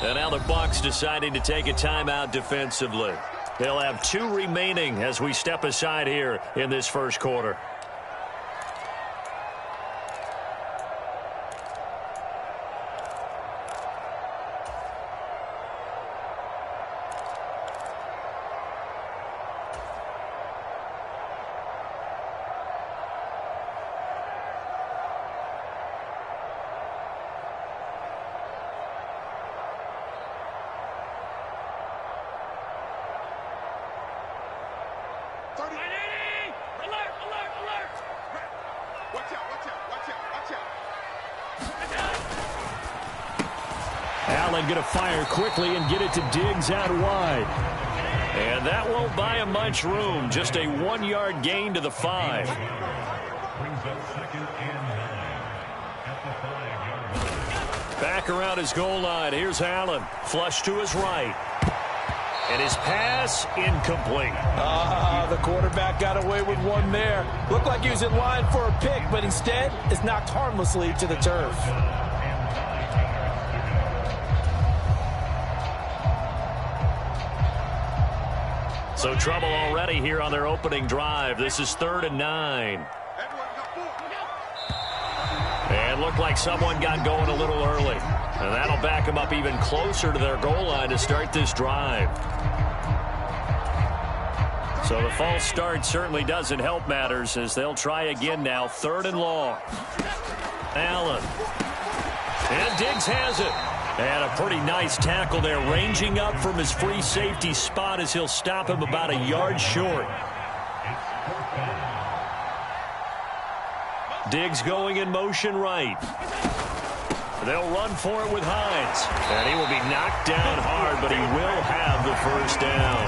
And now the Bucs deciding to take a timeout defensively. They'll have 2 remaining as we step aside here in this first quarter. Allen going to fire quickly and get it to Diggs out wide. And that won't buy him much room. Just a 1-yard gain to the 5. Back around his goal line. Here's Allen. Flush to his right. And his pass incomplete. The quarterback got away with one there. Looked like he was in line for a pick, but instead is knocked harmlessly to the turf. So trouble already here on their opening drive. This is 3rd and 9. And looked like someone got going a little early. And that'll back them up even closer to their goal line to start this drive. So the false start certainly doesn't help matters as they'll try again now. 3rd and long. Allen. And Diggs has it. And a pretty nice tackle there, ranging up from his free safety spot as he'll stop him about a yard short. Diggs going in motion right. They'll run for it with Hines. And he will be knocked down hard, but he will have the first down.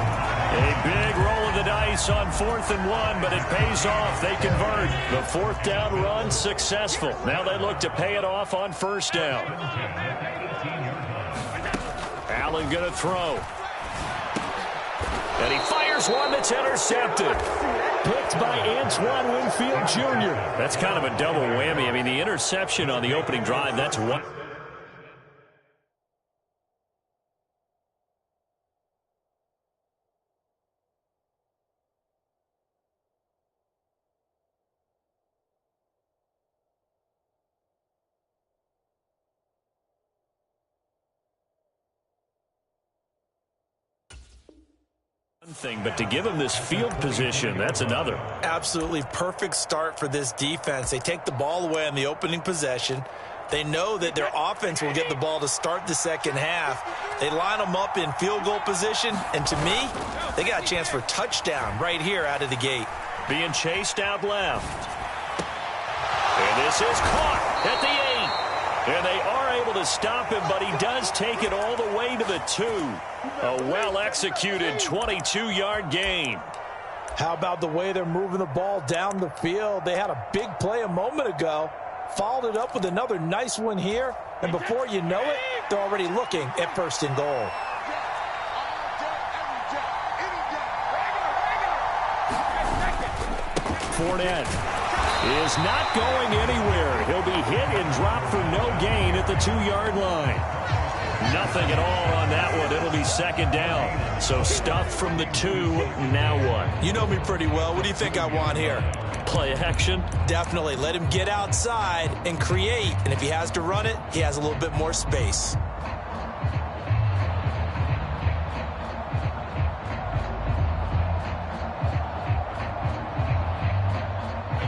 A big roll of the dice on 4th and 1, but it pays off. They convert. The 4th down run successful. Now they look to pay it off on 1st down. Allen going to throw. And he fires one that's intercepted. Picked by Antoine Winfield Jr. That's kind of a double whammy. I mean, the interception on the opening drive, that's one. Thing, but to give him this field position, that's another. Absolutely perfect start for this defense. They take the ball away on the opening possession. They know that their offense will get the ball to start the second half. They line them up in field goal position, and to me, they got a chance for a touchdown right here out of the gate. Being chased out left. And this is caught at the 8. And they are able to stop him, but he does take it all the way to the 2. A well-executed 22-yard gain. How about the way they're moving the ball down the field? They had a big play a moment ago, followed it up with another nice one here, and before you know it, they're already looking at 1st and goal. Fournette is not going anywhere. He'll be hit and dropped for no gain at the 2-yard line. Nothing at all on that one. It'll be 2nd down. So stuffed from the 2. Now what? You know me pretty well. What do you think I want here? Play action? Definitely. Let him get outside and create. And if he has to run it, he has a little bit more space.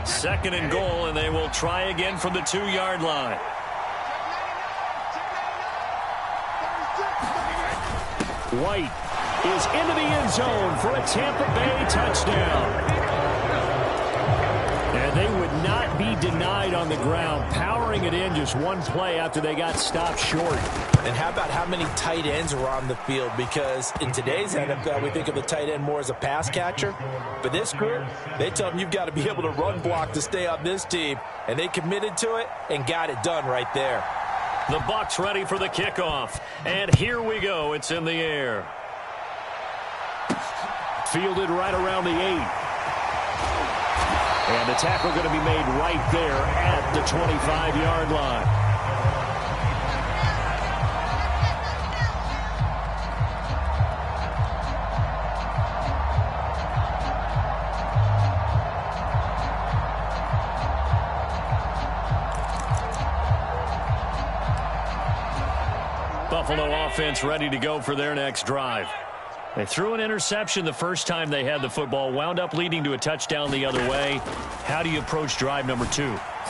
Second and goal, and they will try again from the 2-yard line. White is into the end zone for a Tampa Bay touchdown. And they would not be denied on the ground, powering it in just one play after they got stopped short. And how about how many tight ends were on the field? Because in today's NFL, we think of the tight end more as a pass catcher. But this group, they tell them you've got to be able to run block to stay on this team. And they committed to it and got it done right there. The Bucs ready for the kickoff. And here we go. It's in the air. Fielded right around the 8. And the tackle going to be made right there at the 25-yard line. Buffalo offense ready to go for their next drive. They threw an interception the first time they had the football, wound up leading to a touchdown the other way. How do you approach drive number 2?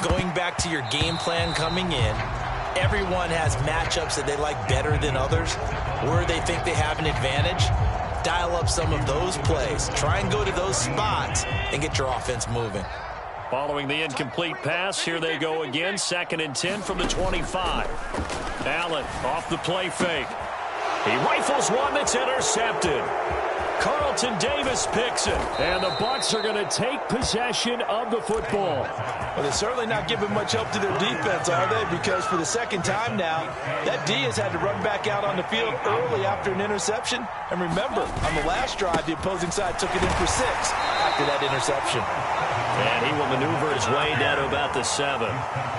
Going back to your game plan coming in, everyone has matchups that they like better than others, where they think they have an advantage. Dial up some of those plays. Try and go to those spots and get your offense moving. Following the incomplete pass, here they go again. 2nd and 10 from the 25. Allen off the play fake. He rifles one that's intercepted. Carlton Davis picks it. And the Bucs are going to take possession of the football. Well, they're certainly not giving much help to their defense, are they? Because for the second time now, that D has had to run back out on the field early after an interception. And remember, on the last drive, the opposing side took it in for 6 after that interception. And he will maneuver his way down to about the 7.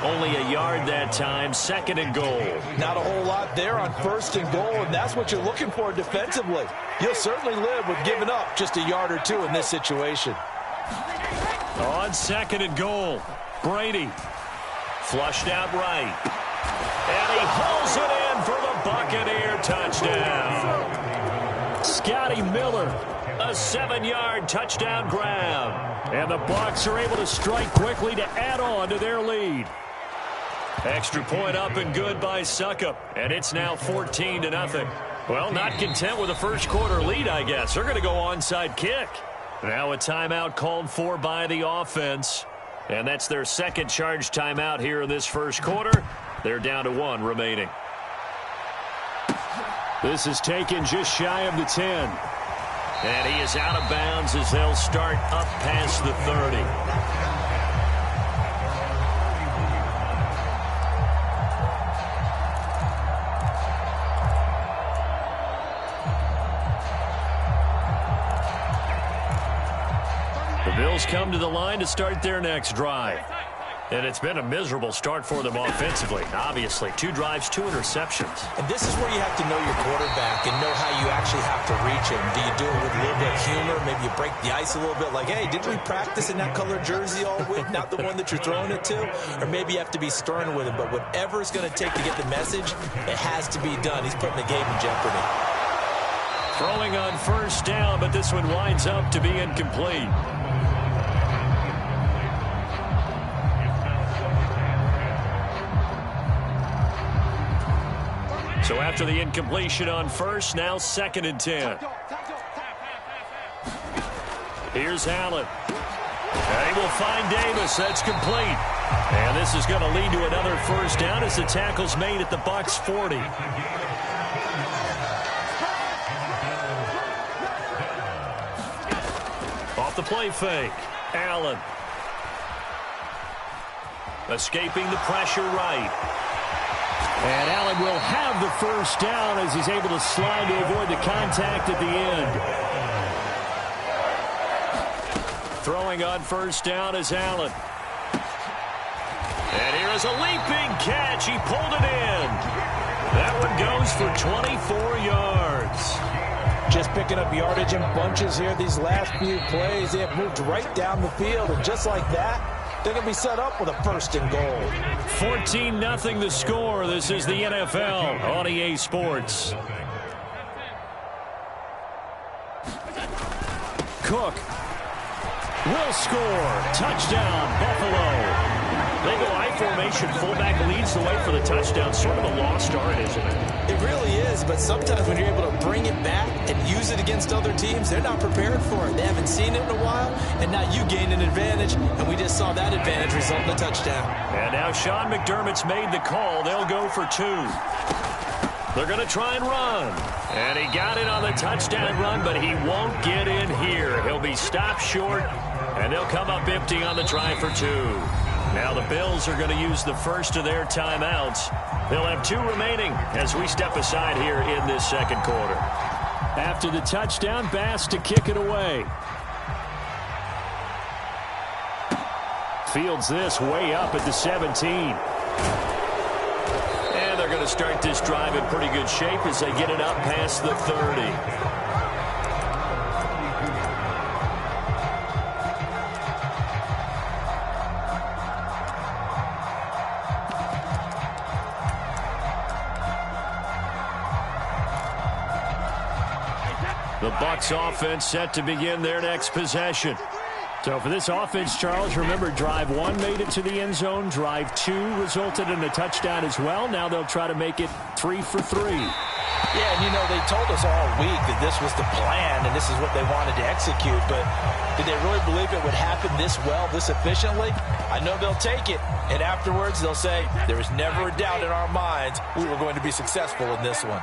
Only a yard that time, 2nd and goal. Not a whole lot there on 1st and goal, and that's what you're looking for defensively. You'll certainly live with giving up just a yard or 2 in this situation. On 2nd and goal, Brady flushed out right. And he hauls it in for the Buccaneer touchdown. Scotty Miller, a 7-yard touchdown grab. And the Bucs are able to strike quickly to add on to their lead. Extra point up and good by Succop. And it's now 14-0. Well, not content with a first quarter lead, I guess. They're going to go onside kick. Now a timeout called for by the offense. And that's their second charge timeout here in this first quarter. They're down to 1 remaining. This is taken just shy of the 10. And he is out of bounds as they'll start up past the 30. The Bills come to the line to start their next drive. And it's been a miserable start for them offensively. Obviously, 2 drives, 2 interceptions. And this is where you have to know your quarterback and know how you actually have to reach him. Do you do it with a little bit of humor? Maybe you break the ice a little bit like, hey, didn't we practice in that colored jersey all week? Not the one that you're throwing it to? Or maybe you have to be stern with him. But whatever it's going to take to get the message, it has to be done. He's putting the game in jeopardy. Throwing on 1st down, but this one winds up to be incomplete. So after the incompletion on 1st, now 2nd and 10. Here's Allen. And he will find Davis. That's complete. And this is going to lead to another 1st down as the tackle's made at the Bucs 40. Off the play fake. Allen. Escaping the pressure right. And Allen will have the 1st down as he's able to slide to avoid the contact at the end. Throwing on 1st down is Allen. And here is a leaping catch. He pulled it in. That one goes for 24 yards. Just picking up yardage in bunches here these last few plays. They have moved right down the field, and just like that, they're going to be set up with a 1st and goal. 14-0 the score. This is the NFL on EA Sports. Cook will score. Touchdown, Buffalo. They go I formation. Fullback leads the way for the touchdown. Sort of a lost art, isn't it? It really is, but sometimes when you're able to bring it back and use it against other teams, they're not prepared for it. They haven't seen it in a while, and now you gain an advantage, and we just saw that advantage result in a touchdown. And now Sean McDermott's made the call. They'll go for 2. They're going to try and run. And he got it on the touchdown run, but he won't get in here. He'll be stopped short, and they'll come up empty on the try for 2. Now the Bills are going to use the first of their timeouts. They'll have 2 remaining as we step aside here in this second quarter. After the touchdown, Bass to kick it away. Fields this way up at the 17. And they're going to start this drive in pretty good shape as they get it up past the 30. The Bucs offense set to begin their next possession. So for this offense, Charles, remember, drive 1 made it to the end zone. Drive 2 resulted in a touchdown as well. Now they'll try to make it 3 for 3. Yeah, and you know, they told us all week that this was the plan and this is what they wanted to execute, but did they really believe it would happen this well, this efficiently? I know they'll take it, and afterwards they'll say, there was never a doubt in our minds we were going to be successful in this one.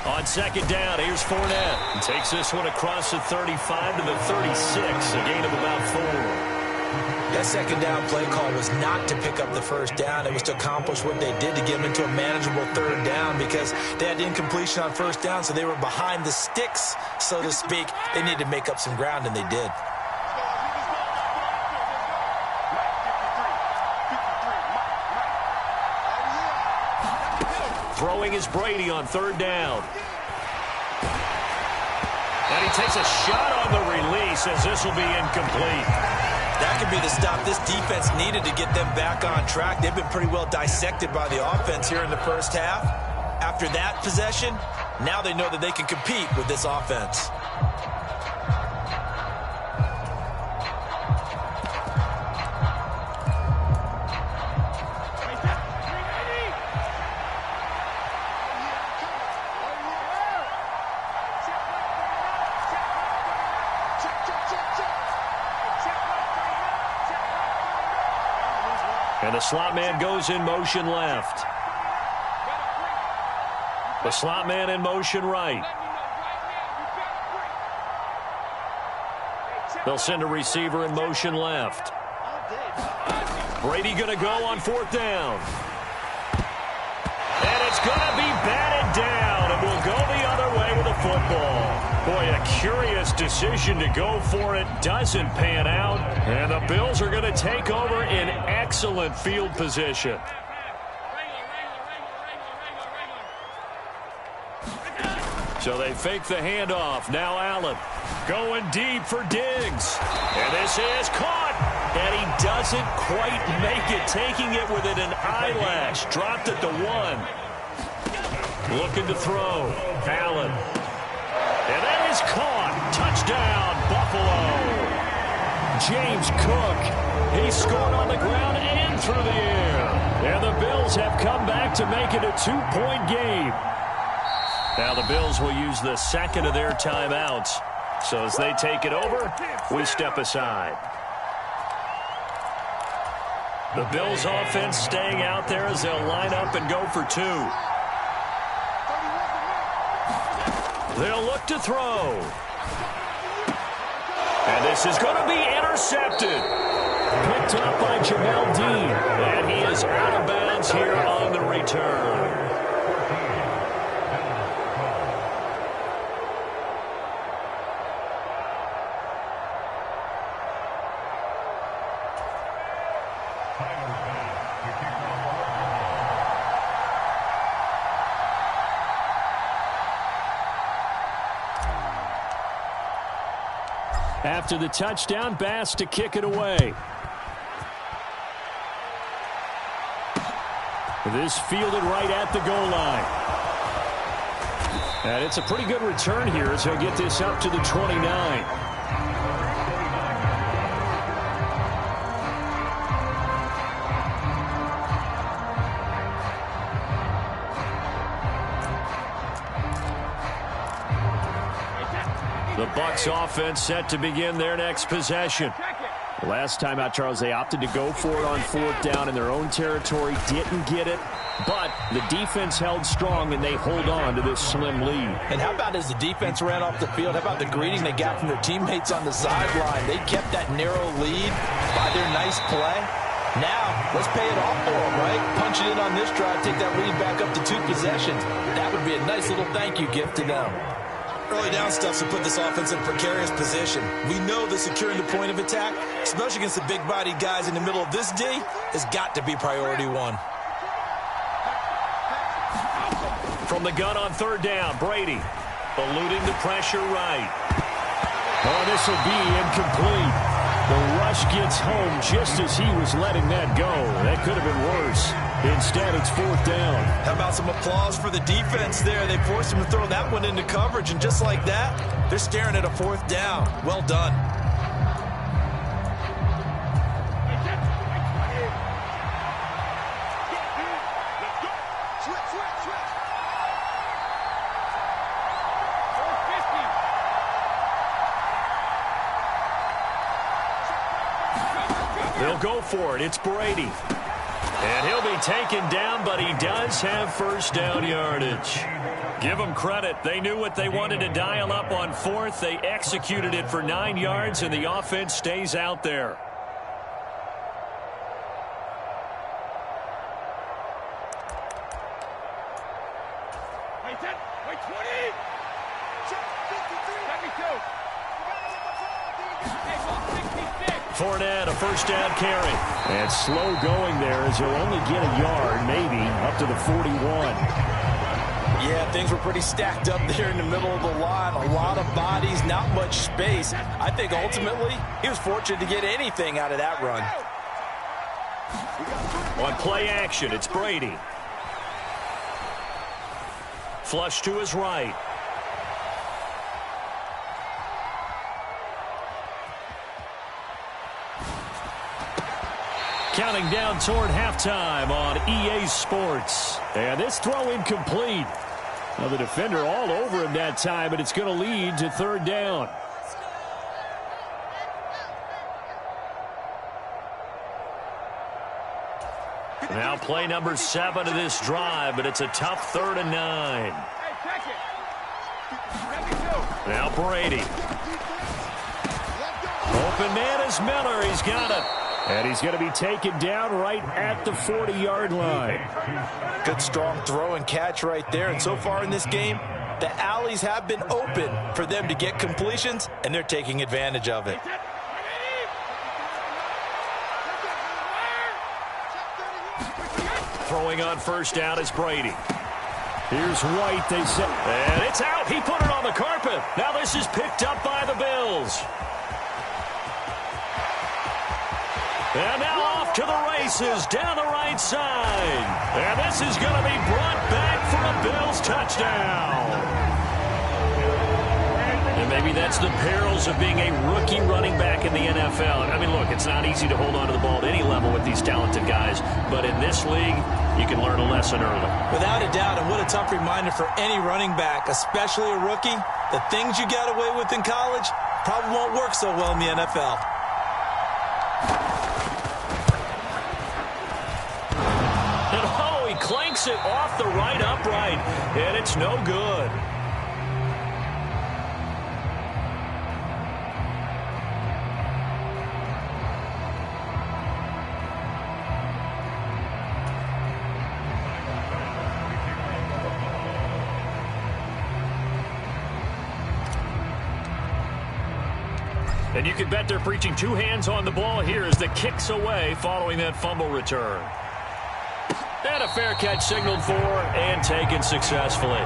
On second down, here's Fournette. He takes this one across the 35 to the 36, a gain of about 4. That second down play call was not to pick up the first down. It was to accomplish what they did to get them into a manageable third down because they had incompletion on first down, so they were behind the sticks, so to speak. They needed to make up some ground, and they did. Throwing is Brady on third down. And he takes a shot on the release as this will be incomplete. That could be the stop this defense needed to get them back on track. They've been pretty well dissected by the offense here in the first half. After that possession, now they know that they can compete with this offense. And the slot man goes in motion left. The slot man in motion right. They'll send a receiver in motion left. Brady going to go on fourth down. And it's going to be batted down, and will go the other way with the football. Boy, a curious decision to go for it. Doesn't pan out. And the Bills are going to take over in excellent field position. So they fake the handoff. Now Allen going deep for Diggs. And this is caught. And he doesn't quite make it. Taking it within an eyelash. Dropped at the 1. Looking to throw. Allen. And that is caught. Touchdown, Buffalo. James Cook. He scored on the ground and through the air. And the Bills have come back to make it a 2-point game. Now the Bills will use the second of their timeouts. So as they take it over, we step aside. The Bills offense staying out there as they'll line up and go for 2. They'll look to throw. And this is going to be intercepted. Picked up by Jamel Dean. And he is out of bounds here on the return. After the touchdown, Bass to kick it away. This fielded right at the goal line. And it's a pretty good return here as he'll get this up to the 29. The Bucs offense set to begin their next possession. Last time out, Charles, they opted to go for it on fourth down in their own territory. Didn't get it, but the defense held strong, and they hold on to this slim lead. And how about as the defense ran off the field, how about the greeting they got from their teammates on the sideline? They kept that narrow lead by their nice play. Now, let's pay it off for them, right? Punch it in on this drive, take that lead back up to 2 possessions. That would be a nice little thank you gift to them. Early down stuff to put this offense in a precarious position. We know that securing the point of attack, especially against the big-bodied guys in the middle of this D, has got to be priority 1. From the gun on third down, Brady eluding the pressure right. Oh, this will be incomplete. The rush gets home just as he was letting that go. That could have been worse. Instead, it's 4th down. How about some applause for the defense there? They forced him to throw that one into coverage, and just like that, they're staring at a 4th down. Well done. They'll go for it. It's Brady. And he'll be taken down, but he does have first down yardage. Give them credit. They knew what they wanted to dial up on 4th. They executed it for 9 yards, and the offense stays out there. Fournette, a first down carry. And slow going there as he'll only get a yard, maybe, up to the 41. Yeah, things were pretty stacked up there in the middle of the line. A lot of bodies, not much space. I think ultimately he was fortunate to get anything out of that run. On play action, it's Brady. Flush to his right. Counting down toward halftime on EA Sports. And this throw incomplete. Now the defender all over him that time, but it's going to lead to 3rd down. Now play number 7 of this drive, but it's a tough 3rd and 9. Now Brady. Open man is Miller. He's got it. And he's going to be taken down right at the 40-yard line. Good strong throw and catch right there. And so far in this game, the alleys have been open for them to get completions, and they're taking advantage of it. Throwing on first down is Brady. Here's White. They set. And it's out. He put it on the carpet. Now this is picked up by the Bills. And now off to the races down the right side. And this is going to be brought back for a Bills touchdown. And maybe that's the perils of being a rookie running back in the NFL. I mean, look, it's not easy to hold on to the ball at any level with these talented guys. But in this league, you can learn a lesson early. Without a doubt, and what a tough reminder for any running back, especially a rookie. The things you got away with in college probably won't work so well in the NFL. Clanks it off the right upright, and it's no good. And you can bet they're preaching 2 hands on the ball here as the kick's away following that fumble return. And a fair catch signaled for and taken successfully.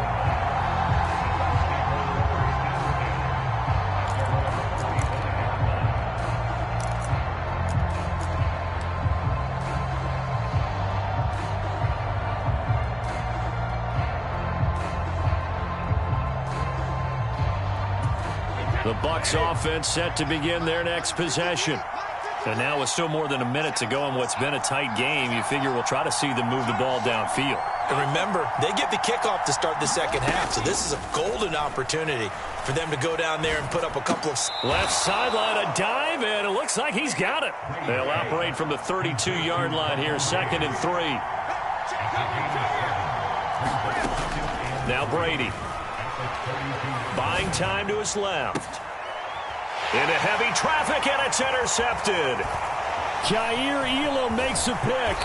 The Bucs offense set to begin their next possession. And now with still more than a minute to go in what's been a tight game, you figure we'll try to see them move the ball downfield. And remember, they get the kickoff to start the second half, so this is a golden opportunity for them to go down there and put up a couple of... Left sideline, a dive, and it looks like he's got it. They'll operate from the 32-yard line here, 2nd and 3. Now Brady. Buying time to his left. Into heavy traffic, and it's intercepted. Jair Elam makes a pick.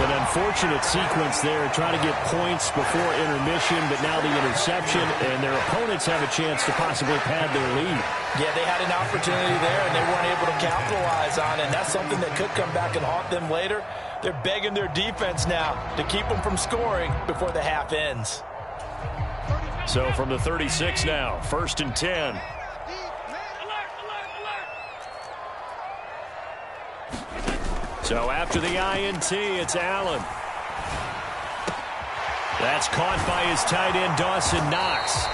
An unfortunate sequence there, trying to get points before intermission, but now the interception, and their opponents have a chance to possibly pad their lead. Yeah, they had an opportunity there, and they weren't able to capitalize on it, and that's something that could come back and haunt them later. They're begging their defense now to keep them from scoring before the half ends. So from the 36 now, 1st and 10. So after the INT, it's Allen. That's caught by his tight end, Dawson Knox.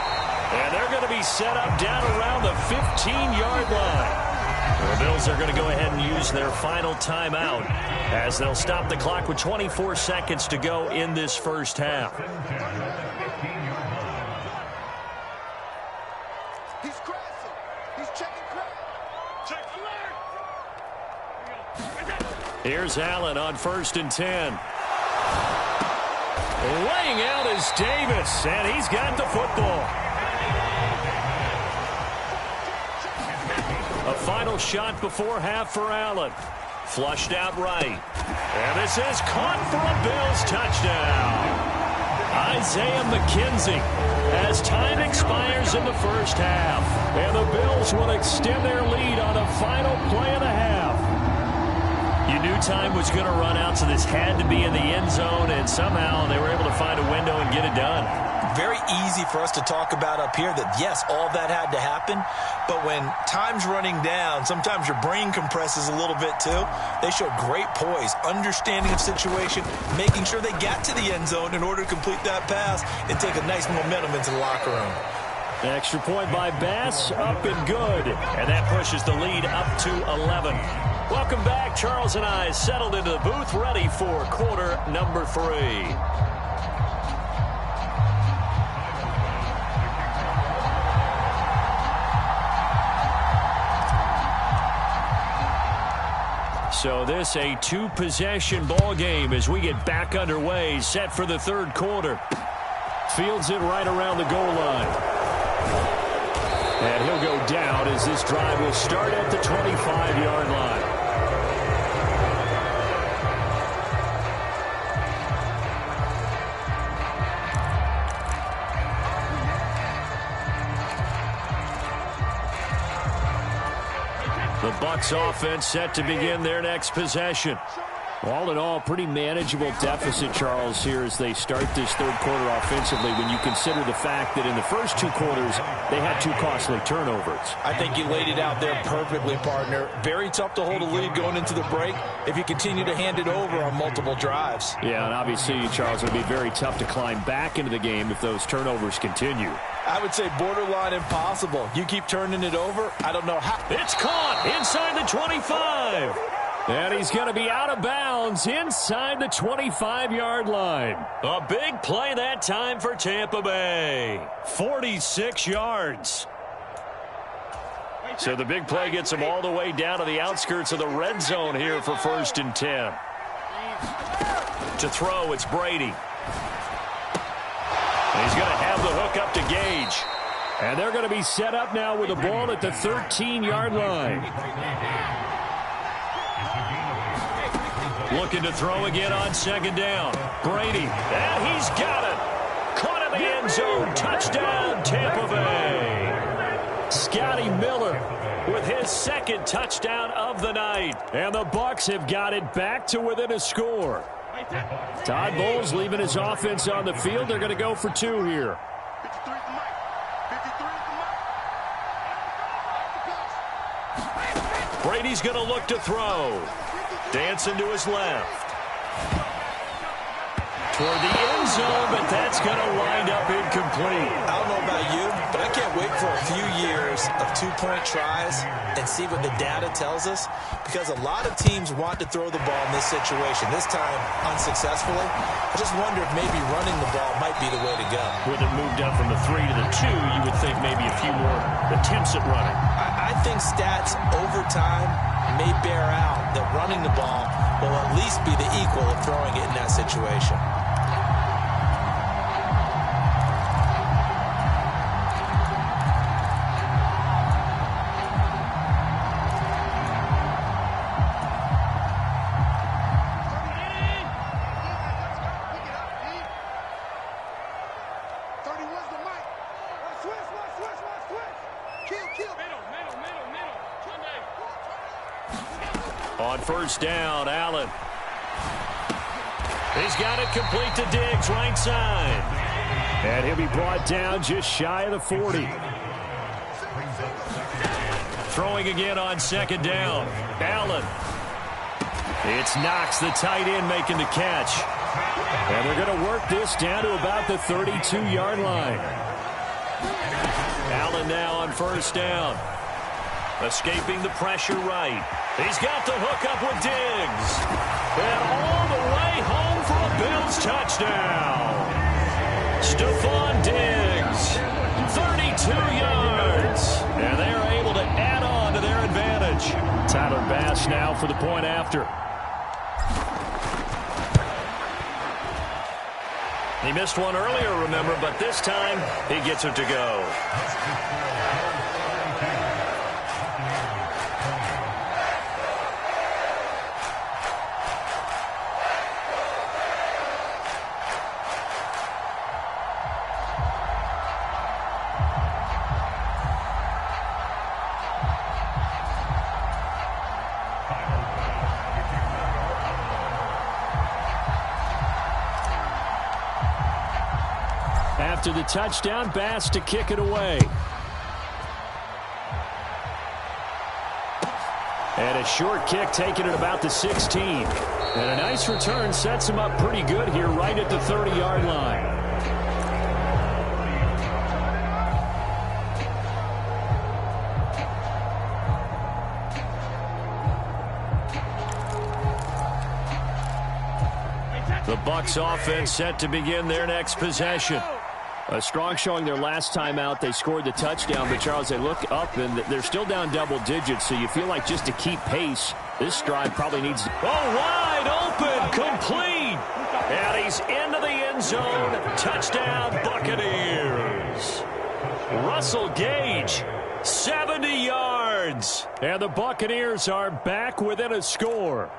And they're going to be set up down around the 15-yard line. The Bills are going to go ahead and use their final timeout as they'll stop the clock with 24 seconds to go in this first half. He's crashing. He's checking crash. Here's Allen on 1st and 10. Laying out is Davis, and he's got the football. A final shot before half for Allen. Flushed out right. And this is caught for a Bills touchdown. Isaiah McKenzie as time expires in the first half. And the Bills will extend their lead on a final play of the half. You knew time was going to run out, so this had to be in the end zone, and somehow they were able to find a window and get it done. Very easy for us to talk about up here that, yes, all that had to happen, but when time's running down, sometimes your brain compresses a little bit too. They showed great poise, understanding of situation, making sure they got to the end zone in order to complete that pass and take a nice momentum into the locker room. Extra point by Bass, up and good. And that pushes the lead up to 11. Welcome back. Charles and I settled into the booth, ready for quarter number 3. So this a 2-possession ball game as we get back underway, set for the third quarter. Fields it right around the goal line. And he'll go down as this drive will start at the 25-yard line. The Bucs offense set to begin their next possession. All in all, pretty manageable deficit, Charles, here as they start this third quarter offensively when you consider the fact that in the first 2 quarters, they had 2 costly turnovers. I think you laid it out there perfectly, partner. Very tough to hold a lead going into the break if you continue to hand it over on multiple drives. Yeah, and obviously, Charles, it would be very tough to climb back into the game if those turnovers continue. I would say borderline impossible. You keep turning it over, I don't know how. It's caught inside the 25. And he's going to be out of bounds inside the 25-yard line. A big play that time for Tampa Bay. 46 yards. So the big play gets him all the way down to the outskirts of the red zone here for 1st and 10. To throw, it's Brady. And he's going to have the hook up to Gage. And they're going to be set up now with the ball at the 13-yard line. Looking to throw again on 2nd down. Brady, and he's got it. Caught in the end zone. Touchdown, Tampa Bay. Scotty Miller with his 2nd touchdown of the night. And the Bucs have got it back to within a score. Todd Bowles leaving his offense on the field. They're going to go for 2 here. Brady's going to look to throw. Dancing to his left. Toward the end zone, but that's going to wind up incomplete. I don't know about you, but I can't wait for a few years of 2-point tries and see what the data tells us, because a lot of teams want to throw the ball in this situation, this time unsuccessfully. I just wonder if maybe running the ball might be the way to go. With it moved up from the 3 to the 2, you would think maybe a few more attempts at running. I think stats over time may bear out that running the ball will at least be the equal of throwing it in that situation. On 1st down, Allen. He's got it complete to Diggs, right side. And he'll be brought down just shy of the 40. Throwing again on 2nd down. Allen. It's Knox, the tight end, making the catch. And they're going to work this down to about the 32-yard line. Allen now on first down. Escaping the pressure right. He's got the hook up with Diggs. And all the way home for a Bills touchdown. Stephon Diggs, 32 yards. And they are able to add on to their advantage. Tyler Bass now for the point after. He missed one earlier, remember, but this time he gets it to go. After the touchdown, Bass to kick it away. And a short kick taken at about the 16. And a nice return sets him up pretty good here right at the 30-yard line. The Bucs offense set to begin their next possession. A strong showing their last time out. They scored the touchdown, but Charles, they look up and they're still down double digits, so you feel like just to keep pace, this drive probably needs to... Oh, wide open, complete! And he's into the end zone. Touchdown, Buccaneers. Russell Gage, 70 yards. And the Buccaneers are back within a score.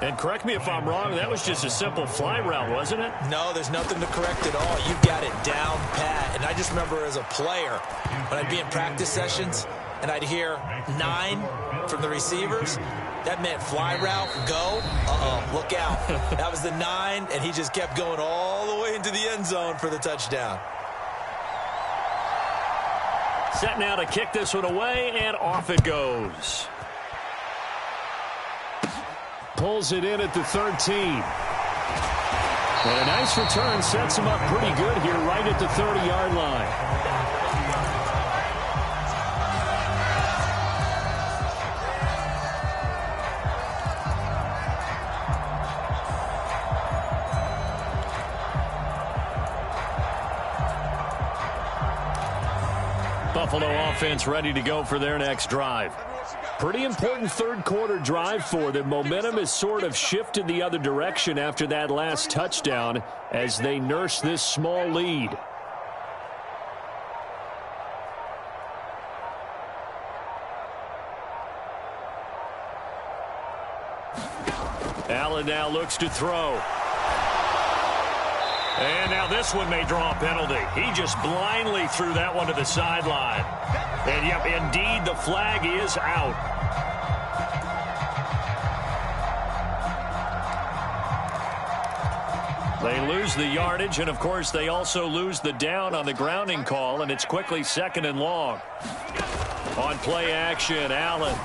And correct me if I'm wrong, that was just a simple fly route, wasn't it? No, there's nothing to correct at all. You've got it down pat. And I just remember as a player, when I'd be in practice sessions and I'd hear 9 from the receivers, that meant fly route, go. Look out. That was the 9, and he just kept going all the way into the end zone for the touchdown. Set now to kick this one away, and off it goes. Pulls it in at the 13. And a nice return sets him up pretty good here right at the 30-yard line. Buffalo offense ready to go for their next drive. Pretty important third-quarter drive for them. Momentum has sort of shifted the other direction after that last touchdown as they nurse this small lead. Allen now looks to throw. And now this one may draw a penalty. He just blindly threw that one to the sideline. And, yep, indeed, the flag is out. They lose the yardage, and, of course, they also lose the down on the grounding call, and it's quickly 2nd and long. On play action, Allen.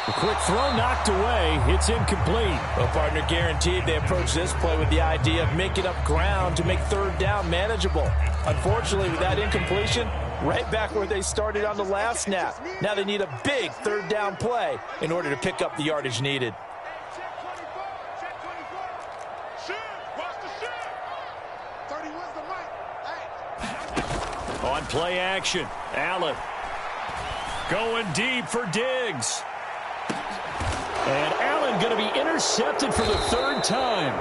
A quick throw knocked away. It's incomplete. Well, partner, guaranteed they approach this play with the idea of making up ground to make third down manageable. Unfortunately, with that incompletion, right back where they started on the last snap. Now they need a big third down play in order to pick up the yardage needed. On play action, Allen going deep for Diggs. And Allen going to be intercepted for the 3rd time.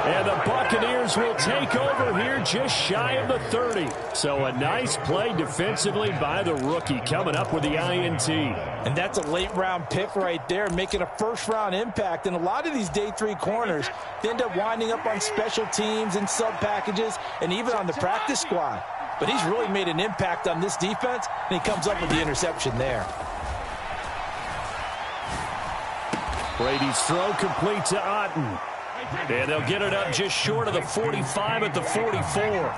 And the Buccaneers will take over here just shy of the 30. So a nice play defensively by the rookie coming up with the INT. And that's a late-round pick right there, making a first-round impact. And a lot of these day 3 corners end up winding up on special teams and sub-packages and even on the practice squad. But he's really made an impact on this defense, and he comes up with the interception there. Brady's throw complete to Otten. And they'll get it up just short of the 45 at the 44.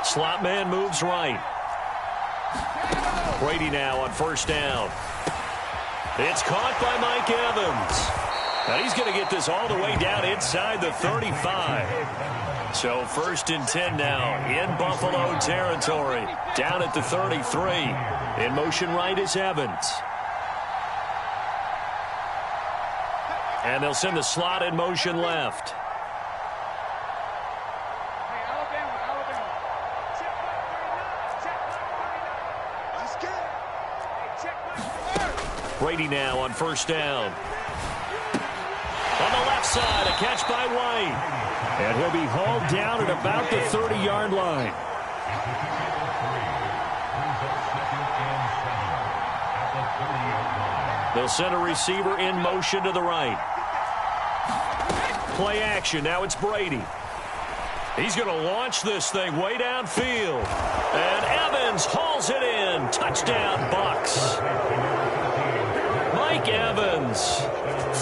Slot man moves right. Brady now on first down. It's caught by Mike Evans. And he's going to get this all the way down inside the 35. So 1st and 10 now in Buffalo territory. Down at the 33. In motion right is Evans. And they'll send the slot in motion left. Brady now on first down. On the left side, a catch by White. And he'll be hauled down at about the 30-yard line. They'll send a receiver in motion to the right. Play action. Now it's Brady. He's going to launch this thing way downfield. And Evans hauls it in. Touchdown, Bucks. Mike Evans,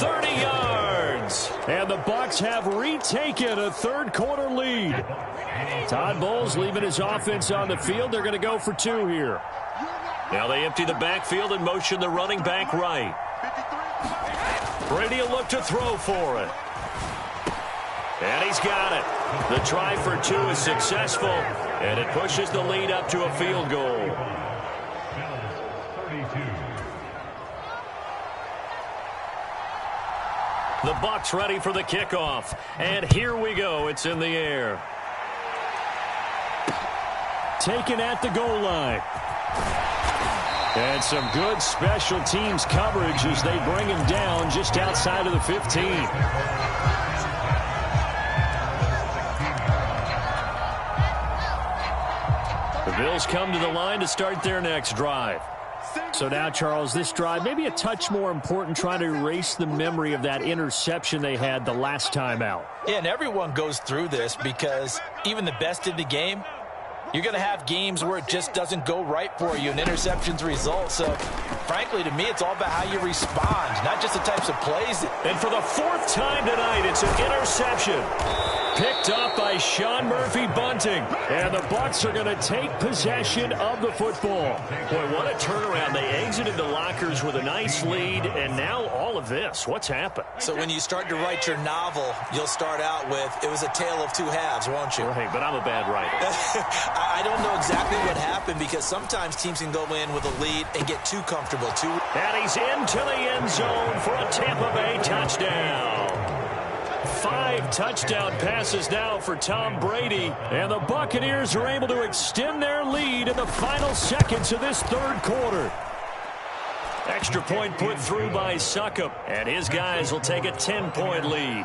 30 yards. And the Bucks have retaken a third-quarter lead. Todd Bowles leaving his offense on the field. They're going to go for 2 here. Now they empty the backfield and motion the running back right. Brady will look to throw for it. And he's got it. The try for 2 is successful, and it pushes the lead up to a field goal. The Bucks ready for the kickoff. And here we go. It's in the air. Taken at the goal line. And some good special teams coverage as they bring him down just outside of the 15. The Bills come to the line to start their next drive. So now, Charles, this drive maybe a touch more important, trying to erase the memory of that interception they had the last time out. Yeah, and everyone goes through this because even the best in the game, you're going to have games where it just doesn't go right for you and interceptions result. So, frankly, to me, it's all about how you respond, not just the types of plays. And for the 4th time tonight, it's an interception. Picked up by Sean Murphy-Bunting. And the Bucks are going to take possession of the football. Boy, what a turnaround. They exited the lockers with a nice lead, and now all of this. What's happened? So when you start to write your novel, you'll start out with, it was a tale of 2 halves, won't you? Right, but I'm a bad writer. I don't know exactly what happened because sometimes teams can go in with a lead and get too comfortable. And he's into the end zone for a Tampa Bay touchdown. 5 touchdown passes now for Tom Brady. And the Buccaneers are able to extend their lead in the final seconds of this third quarter. Extra point put through by Succop. And his guys will take a 10-point lead.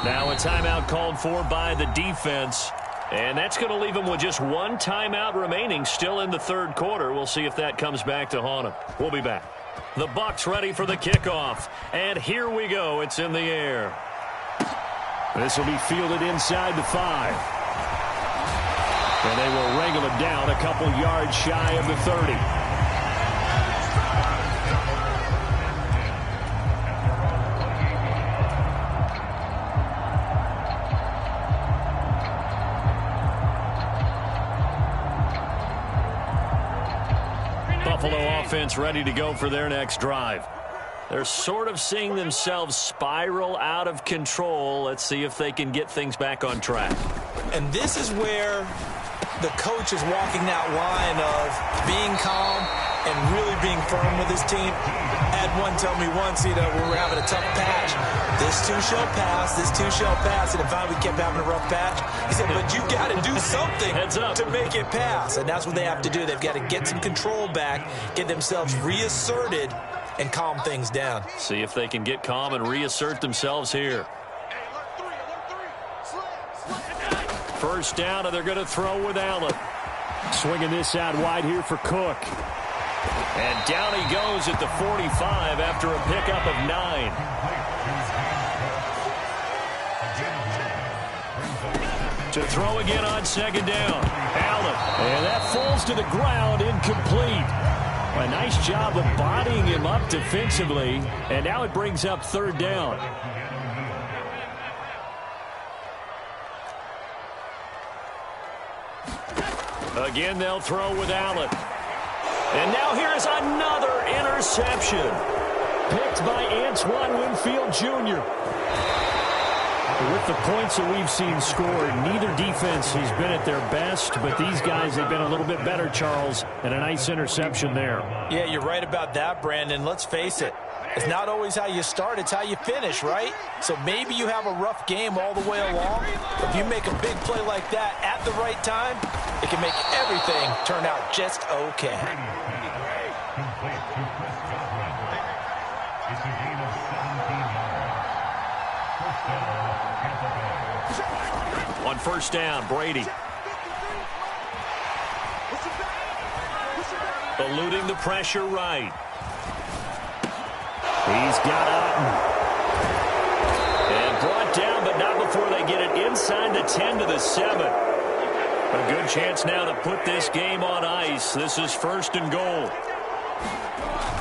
Now a timeout called for by the defense. And that's going to leave them with just 1 timeout remaining still in the third quarter. We'll see if that comes back to haunt them. We'll be back. The Bucks ready for the kickoff. And here we go. It's in the air. This will be fielded inside the 5. And they will wrangle him down a couple yards shy of the 30. Buffalo offense ready to go for their next drive. They're sort of seeing themselves spiral out of control. Let's see if they can get things back on track. And this is where the coach is walking that line of being calm and really being firm with his team. I had one tell me once, when we were having a tough patch, this too shall pass, this too shall pass. And finally we kept having a rough patch. He said, but you got to do something to make it pass. And that's what they have to do. They've got to get some control back, get themselves reasserted, and calm things down. See if they can get calm and reassert themselves here. First down, and they're going to throw with Allen. Swinging this out wide here for Cook. And down he goes at the 45 after a pickup of 9. To throw again on second down. Allen. And that falls to the ground, incomplete. A nice job of bodying him up defensively. And now it brings up third down. Again, they'll throw with Allen. And now here is another interception. Picked by Antoine Winfield Jr. With the points that we've seen scored, neither defense has been at their best, but these guys have been a little bit better, Charles, and a nice interception there. Yeah, you're right about that, Brandon. Let's face it. It's not always how you start, it's how you finish, right? So maybe you have a rough game all the way along, but if you make a big play like that at the right time, it can make everything turn out just okay. On first down, Brady. Eluding the pressure right. He's got Otten. And brought down, but not before they get it inside the 10 to the 7. A good chance now to put this game on ice. This is first and goal.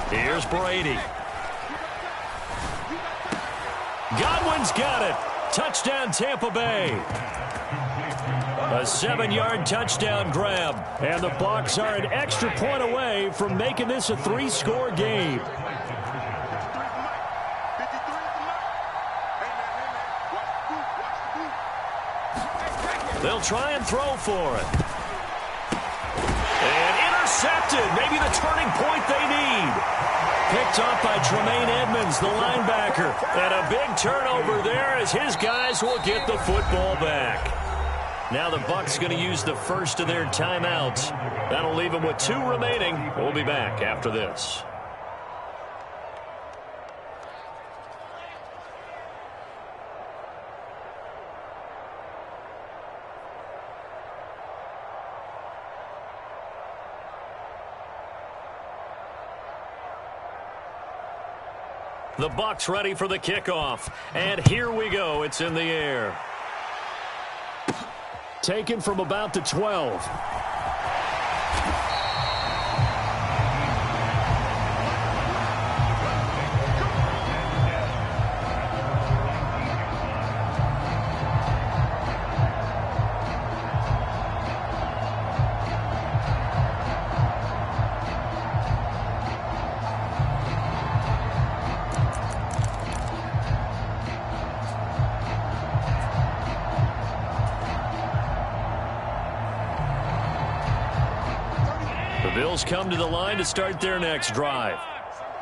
Here's Brady. Godwin's got it. Touchdown, Tampa Bay. A 7-yard touchdown grab. And the Bucs are an extra point away from making this a 3-score game. They'll try and throw for it. And intercepted. Maybe the turning point they need. Picked up by Tremaine Edmonds, the linebacker. And a big turnover there as his guys will get the football back. Now the Bucs going to use the first of their timeouts. That'll leave them with 2 remaining. We'll be back after this. The Bucs ready for the kickoff. And here we go. It's in the air. Taken from about the 12. Bills come to the line to start their next drive.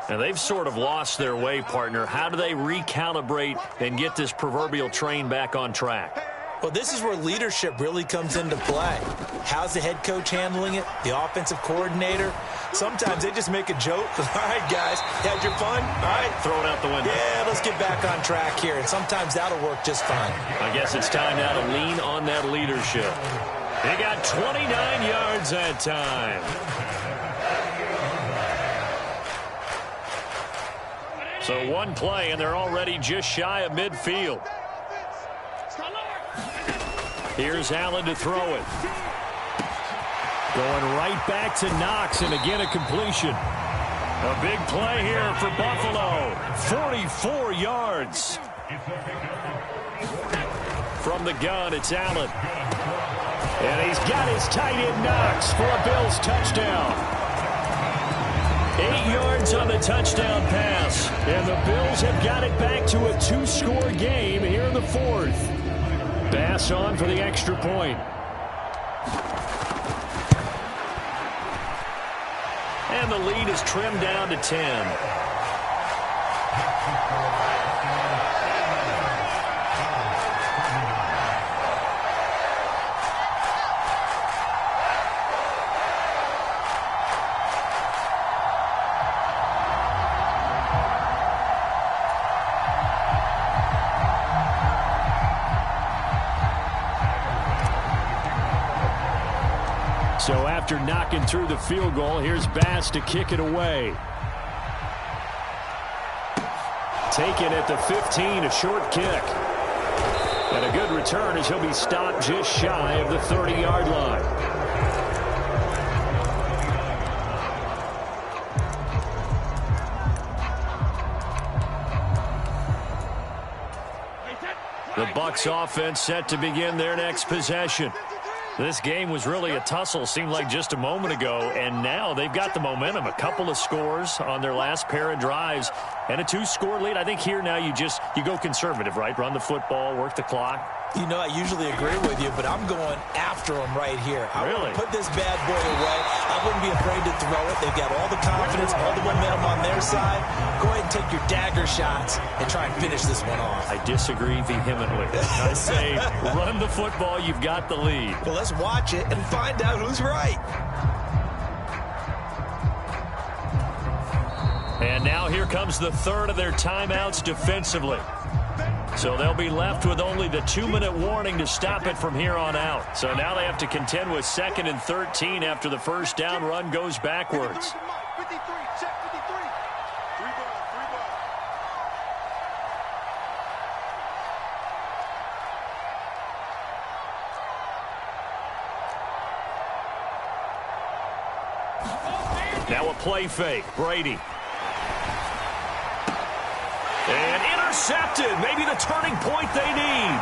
And they've sort of lost their way, partner. How do they recalibrate and get this proverbial train back on track? Well, this is where leadership really comes into play. How's the head coach handling it? The offensive coordinator? Sometimes they just make a joke. All right, guys, had your fun? All right. Throw it out the window. Yeah, let's get back on track here. And sometimes that'll work just fine. I guess it's time now to lean on that leadership. He got 29 yards that time. So one play, and they're already just shy of midfield. Here's Allen to throw it. Going right back to Knox, and again a completion. A big play here for Buffalo. 44 yards. From the gun, it's Allen. And he's got his tight end Knox for a Bills touchdown. 8 yards on the touchdown pass. And the Bills have got it back to a 2-score game here in the 4th. Bass on for the extra point. And the lead is trimmed down to 10. So after knocking through the field goal, here's Bass to kick it away. Taken at the 15, a short kick. And a good return as he'll be stopped just shy of the 30-yard line. The Bucs offense set to begin their next possession. This game was really a tussle, seemed like just a moment ago, and now they've got the momentum. A couple of scores on their last pair of drives and a 2-score lead. I think here now you go conservative, right? Run the football, work the clock. You know, I usually agree with you, but I'm going after them right here. I Really? put this bad boy away. I wouldn't be afraid to throw it. They've got all the confidence, all the momentum on their side. Go ahead and take your dagger shots and try and finish this one off. I disagree vehemently. I say run the football, you've got the lead. Well, let's watch it and find out who's right. And now here comes the third of their timeouts defensively. So they'll be left with only the 2-minute warning to stop it from here on out. So now they have to contend with 2nd and 13 after the first down run goes backwards. 53, check 53. 3 ball, 3 ball. Now a play fake. Brady. And intercepted. Maybe the turning point they need.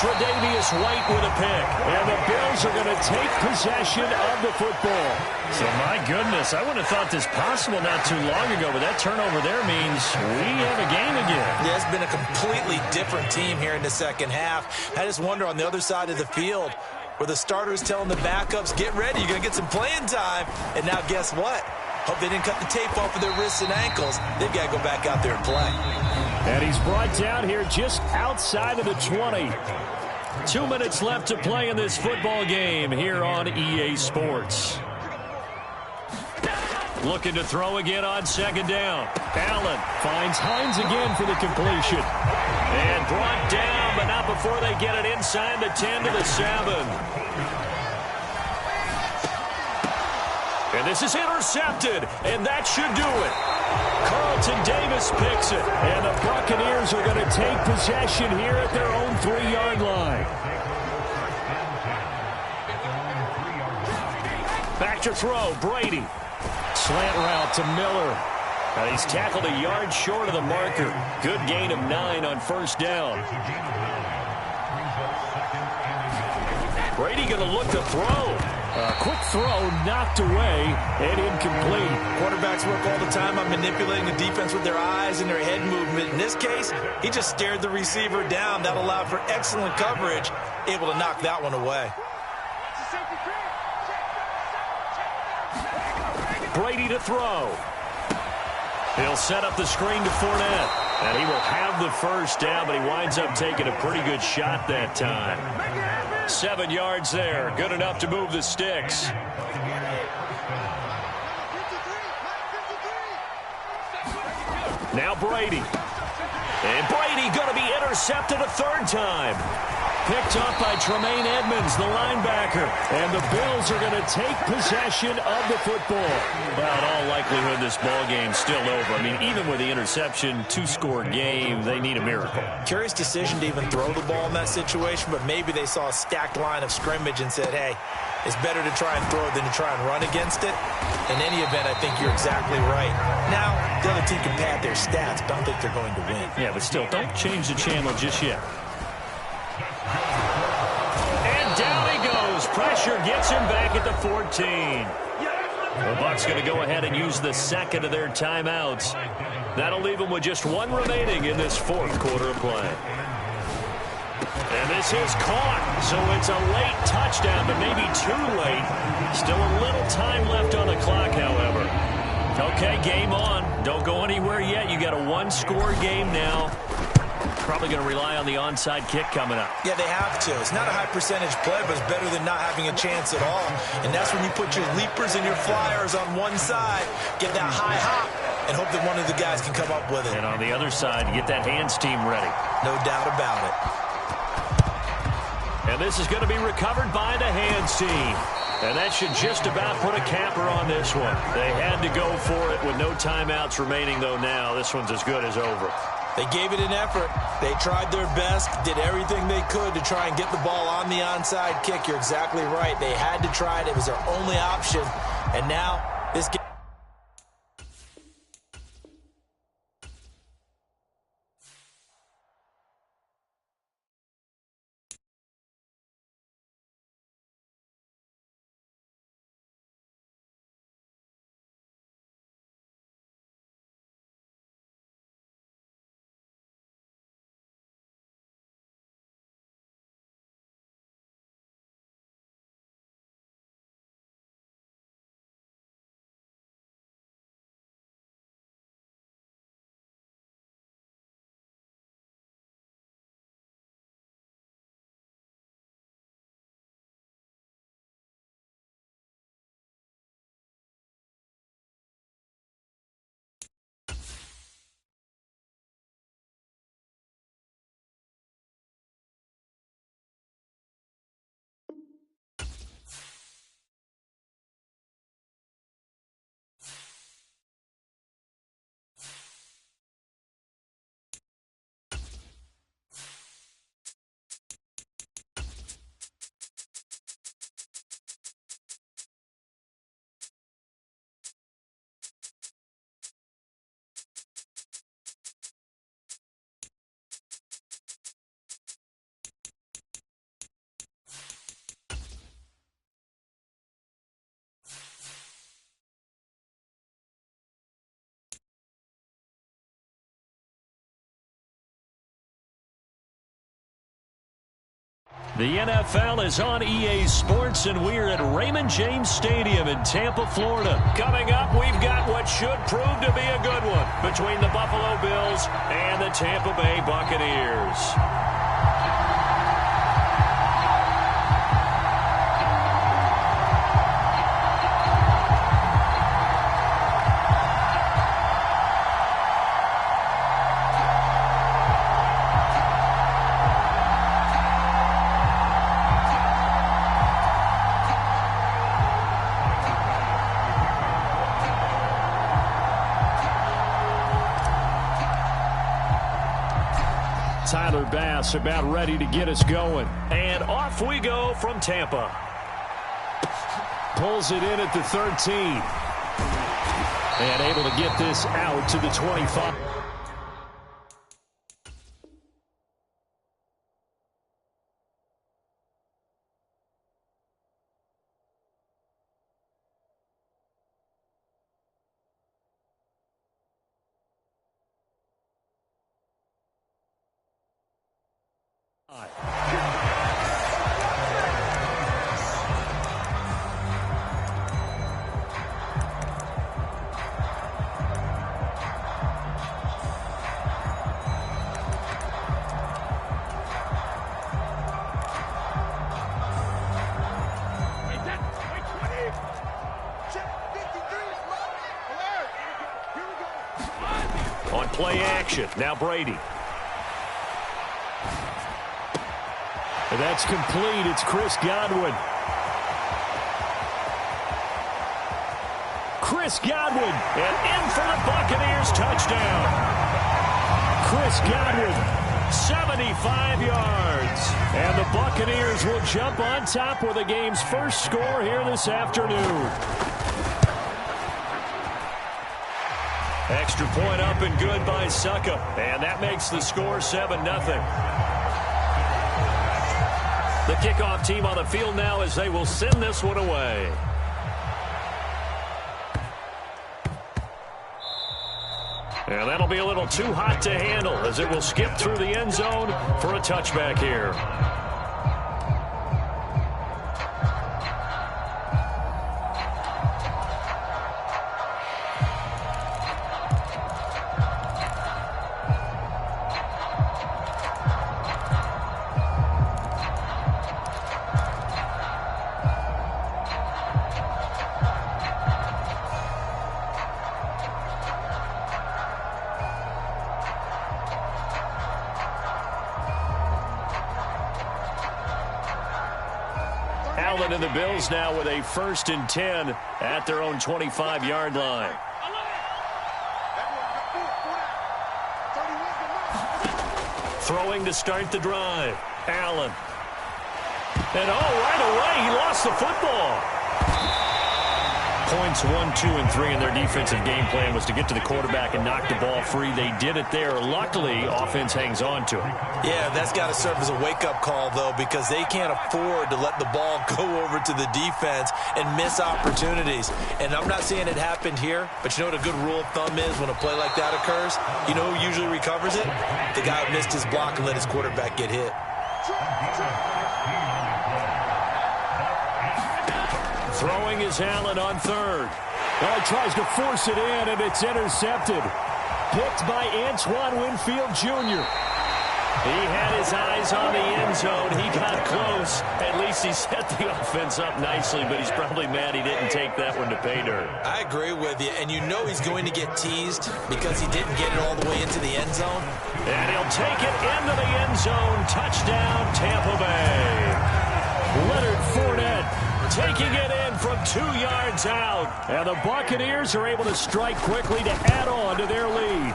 Tre'Davious White with a pick. And the Bills are going to take possession of the football. So, my goodness, I wouldn't have thought this possible not too long ago, but that turnover there means we have a game again. Yeah, it's been a completely different team here in the second half. I just wonder on the other side of the field where the starters telling the backups, get ready, you're going to get some playing time. And now guess what? Hope they didn't cut the tape off of their wrists and ankles. They've got to go back out there and play. And he's brought down here just outside of the 20. 2 minutes left to play in this football game here on EA Sports. Looking to throw again on 2nd down. Allen finds Hines again for the completion. And brought down, but not before they get it inside the 10 to the 7. And this is intercepted, and that should do it. Carlton Davis picks it, and the Buccaneers are going to take possession here at their own 3-yard line. Back to throw, Brady. Slant route to Miller. And he's tackled a yard short of the marker. Good gain of 9 on 1st down. Brady going to look to throw. A quick throw knocked away and incomplete. Quarterbacks work all the time on manipulating the defense with their eyes and their head movement. In this case, he just stared the receiver down. That allowed for excellent coverage, able to knock that one away. Brady to throw. He'll set up the screen to Fournette. And he will have the first down, but he winds up taking a pretty good shot that time. 7 yards there. Good enough to move the sticks. Now Brady. And Brady going to be intercepted a 3rd time. Picked up by Tremaine Edmonds, the linebacker. And the Bills are going to take possession of the football. Well, in all likelihood, this ball game's still over. I mean, even with the interception, 2-score game, they need a miracle. Curious decision to even throw the ball in that situation, but maybe they saw a stacked line of scrimmage and said, hey, it's better to try and throw than to try and run against it. In any event, I think you're exactly right. Now, the other team can pad their stats, but I don't think they're going to win. Yeah, but still, don't change the channel just yet. And down he goes. Pressure gets him back at the 14. The Bucs going to go ahead and use the 2nd of their timeouts. That'll leave them with just 1 remaining in this 4th quarter of play. And this is caught, so it's a late touchdown, but maybe too late. Still a little time left on the clock, however. Okay, game on. Don't go anywhere yet. You got a 1-score game now. Probably going to rely on the onside kick coming up. Yeah, they have to. It's not a high percentage play, but it's better than not having a chance at all. And that's when you put your leapers and your flyers on one side, get that high hop, and hope that one of the guys can come up with it. And on the other side, get that hands team ready. No doubt about it. And this is going to be recovered by the hands team. And that should just about put a capper on this one. They had to go for it with no timeouts remaining, though now. This one's as good as over. They gave it an effort. They tried their best, did everything they could to try and get the ball on the onside kick. You're exactly right. They had to try it. It was their only option. And now this game The NFL is on EA Sports, and we're at Raymond James Stadium in Tampa, Florida. Coming up, we've got what should prove to be a good one between the Buffalo Bills and the Tampa Bay Buccaneers. Tyler Bass about ready to get us going. And off we go from Tampa. Pulls it in at the 13. And able to get this out to the 25. On play action, now Brady. And that's complete. It's Chris Godwin. Chris Godwin, and in for the Buccaneers touchdown. Chris Godwin, 75 yards. And the Buccaneers will jump on top with the game's first score here this afternoon. Extra point up and good by Succop. And that makes the score 7-0. The kickoff team on the field now as they will send this one away. And that'll be a little too hot to handle as it will skip through the end zone for a touchback here. Allen and the Bills now with a 1st and 10 at their own 25-yard line. Throwing to start the drive. Allen. And right away he lost the football. Points 1, 2, and 3 in their defensive game plan was to get to the quarterback and knock the ball free. They did it there. Luckily, offense hangs on to it. Yeah, that's got to serve as a wake-up call, though, because they can't afford to let the ball go over to the defense and miss opportunities. And I'm not saying it happened here, but you know what a good rule of thumb is when a play like that occurs? You know who usually recovers it? The guy who missed his block and let his quarterback get hit. Throwing is Allen on 3rd. He tries to force it in, and it's intercepted. Picked by Antoine Winfield Jr. He had his eyes on the end zone. He got close. At least he set the offense up nicely, but he's probably mad he didn't take that one to pay dirt. I agree with you, and you know he's going to get teased because he didn't get it all the way into the end zone. And he'll take it into the end zone. Touchdown, Tampa Bay. Leonard Fournette taking it in from 2 yards out. And the Buccaneers are able to strike quickly to add on to their lead.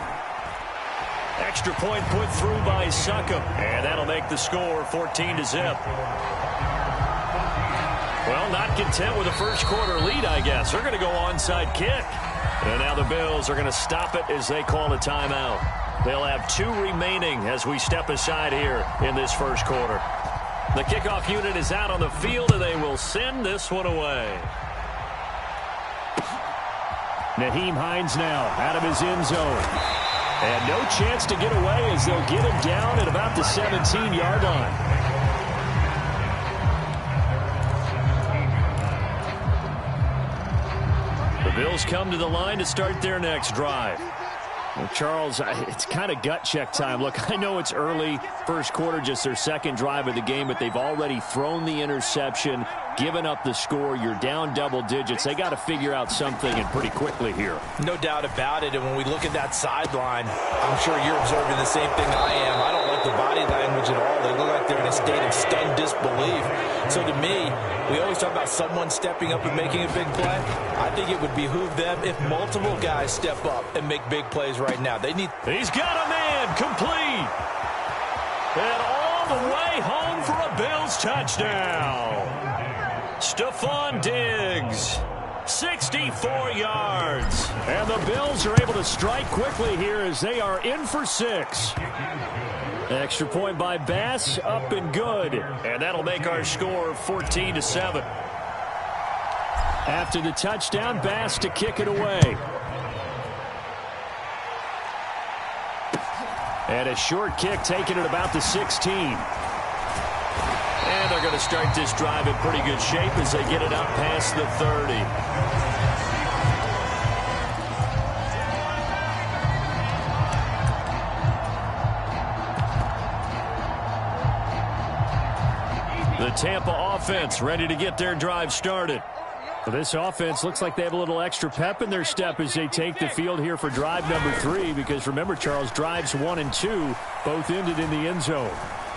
Extra point put through by Succop. And that'll make the score 14-0. Well, not content with a first quarter lead, I guess. They're going to go onside kick. And now the Bills are going to stop it as they call a timeout. They'll have 2 remaining as we step aside here in this first quarter. The kickoff unit is out on the field, and they will send this one away. Nyheim Hines now out of his end zone. And no chance to get away as they'll get him down at about the 17-yard line. Bills come to the line to start their next drive. Well, Charles, it's kind of gut check time. Look, I know it's early, first quarter, just their second drive of the game, but they've already thrown the interception, given up the score. You're down double digits. They got to figure out something, and pretty quickly here. No doubt about it. And when we look at that sideline, I'm sure you're observing the same thing I am. I don't like the body language at all. They look like they're in a state of stunned disbelief. So to me, we always talk about someone stepping up and making a big play. I think it would behoove them if multiple guys step up and make big plays right now. He's got a man complete. And all the way home for a Bills touchdown. Stephon Diggs, 64 yards. And the Bills are able to strike quickly here as they are in for 6. Extra point by Bass, up and good. And that'll make our score 14-7. After the touchdown, Bass to kick it away. And a short kick taken at about the 16. And they're going to start this drive in pretty good shape as they get it up past the 30. The Tampa offense ready to get their drive started. This offense looks like they have a little extra pep in their step as they take the field here for drive number 3, because remember, Charles, drives 1 and 2 both ended in the end zone.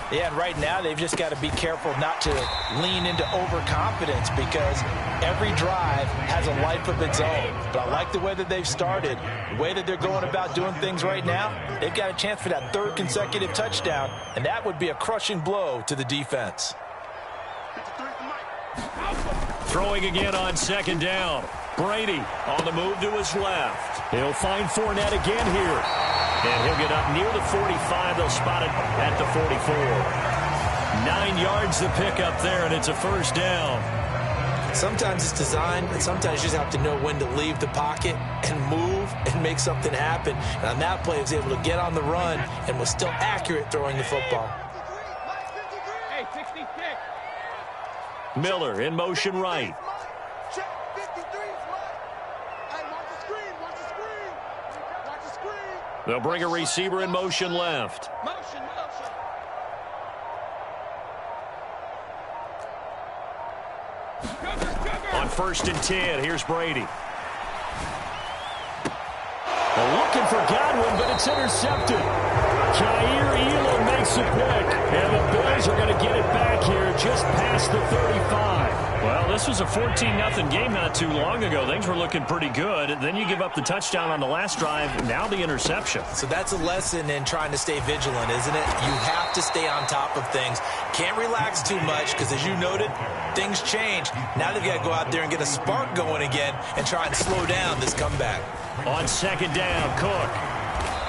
Yeah, and right now they've just got to be careful not to lean into overconfidence, because every drive has a life of its own. But I like the way that they've started, the way that they're going about doing things right now. They've got a chance for that 3rd consecutive touchdown, and that would be a crushing blow to the defense. Throwing again on 2nd down. Brady on the move to his left. He'll find Fournette again here. And he'll get up near the 45. They'll spot it at the 44. 9 yards to pick up there, and it's a 1st down. Sometimes it's designed, and sometimes you just have to know when to leave the pocket and move and make something happen. And on that play, he was able to get on the run and was still accurate throwing the football. Miller in motion right. Check 53 is right. Hey, watch the screen. Watch the screen. Watch the screen. They'll bring a receiver in motion left. Motion. On 1st and 10, here's Brady. Looking for Godwin, but it's intercepted. Jair Elam makes a pick, and the Bills are going to get it back here just past the 35. Well, this was a 14-0 game not too long ago. Things were looking pretty good. Then you give up the touchdown on the last drive, now the interception. So that's a lesson in trying to stay vigilant, isn't it? You have to stay on top of things. Can't relax too much, because as you noted, things change. Now they've got to go out there and get a spark going again and try and slow down this comeback. On 2nd down, Cook.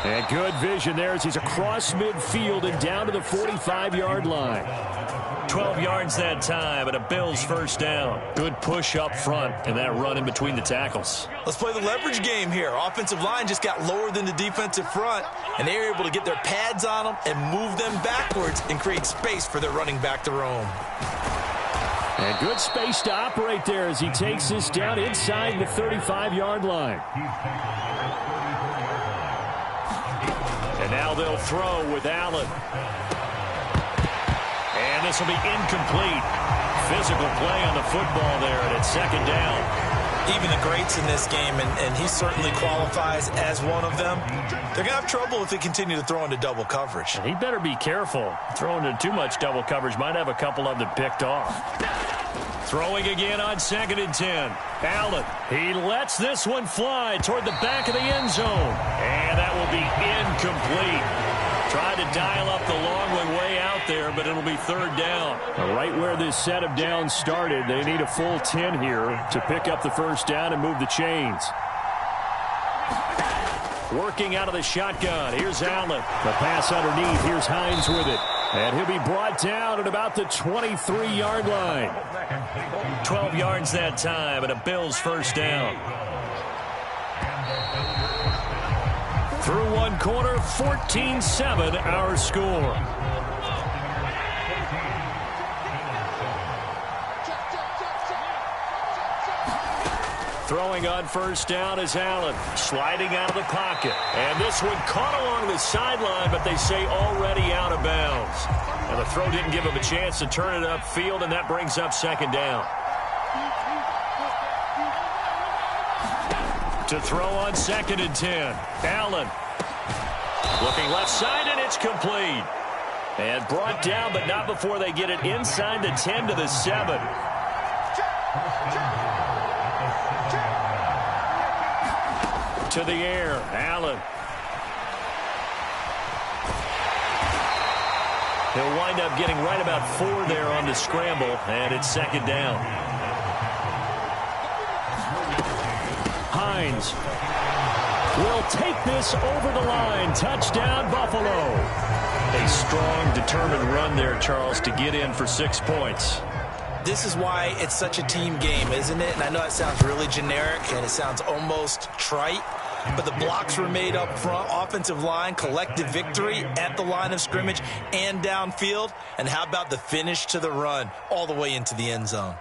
And good vision there as he's across midfield and down to the 45-yard line. 12 yards that time, and a Bills 1st down. Good push up front and that run in between the tackles. Let's play the leverage game here. Offensive line just got lower than the defensive front, and they were able to get their pads on them and move them backwards and create space for their running back to roam. And good space to operate there as he takes this down inside the 35-yard line. And now they'll throw with Allen. And this will be incomplete. Physical play on the football there, and it's 2nd down. Even the greats in this game, and he certainly qualifies as one of them, they're going to have trouble if they continue to throw into double coverage. He better be careful. Throwing into too much double coverage might have a couple of them picked off. Throwing again on 2nd and 10. Allen, he lets this one fly toward the back of the end zone. And that will be incomplete. Tried to dial up the long one way out there, but it'll be 3rd down. Right where this set of downs started, they need a full 10 here to pick up the 1st down and move the chains. Working out of the shotgun. Here's Allen. The pass underneath. Here's Hines with it. And he'll be brought down at about the 23-yard line. 12 yards that time, and a Bills 1st down. Through one quarter, 14-7 our score. Throwing on first down is Allen. Sliding out of the pocket. And this one caught along the sideline, but they say already out of bounds. And the throw didn't give him a chance to turn it upfield, and that brings up second down. To throw on 2nd and 10. Allen. Looking left side, and it's complete. And brought down, but not before they get it inside the 10 to the 7. To the air, Allen. He'll wind up getting right about 4 there on the scramble, and it's second down. Hines will take this over the line. Touchdown, Buffalo. A strong, determined run there, Charles, to get in for 6 points. This is why it's such a team game, isn't it? And I know it sounds really generic and it sounds almost trite, but the blocks were made up front, offensive line, collective victory at the line of scrimmage and downfield. And how about the finish to the run all the way into the end zone?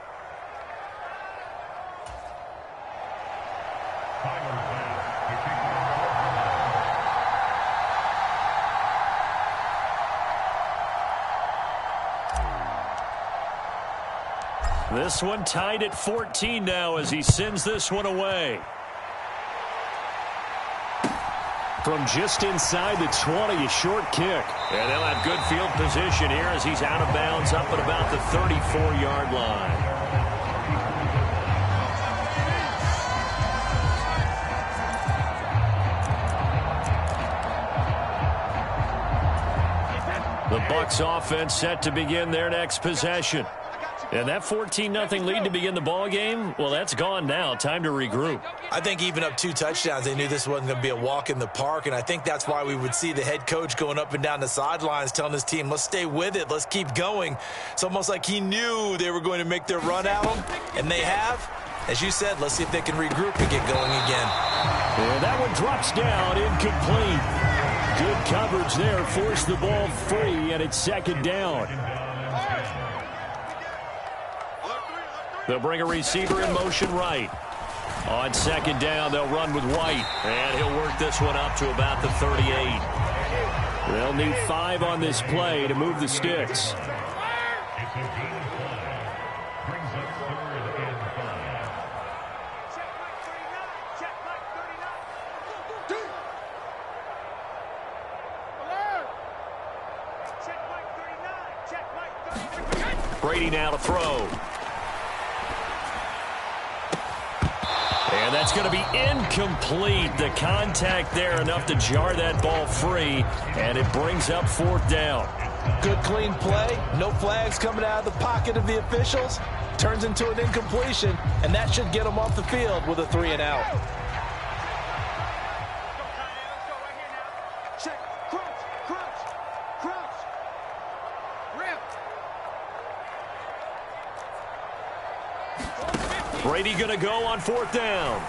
This one tied at 14 now as he sends this one away. From just inside the 20, a short kick. And they'll have good field position here as he's out of bounds up at about the 34-yard line. The Bucs offense set to begin their next possession. And that 14-0 lead to begin the ball game, well, that's gone now. Time to regroup. I think even up 2 touchdowns, they knew this wasn't going to be a walk in the park, and I think that's why we would see the head coach going up and down the sidelines telling his team, let's stay with it, let's keep going. It's almost like he knew they were going to make their run at him, and they have. As you said, let's see if they can regroup and get going again. And that one drops down, incomplete. Good coverage there, forced the ball free, and it's second down. They'll bring a receiver in motion right. On second down, they'll run with White. And he'll work this one up to about the 38. They'll need 5 on this play to move the sticks. Brady now to throw. And that's going to be incomplete. The contact there enough to jar that ball free, and it brings up 4th down. Good clean play. No flags coming out of the pocket of the officials. Turns into an incompletion, and that should get them off the field with a 3 and out. Check, crouch, crouch, crouch. Rip. Brady going to go on 4th down.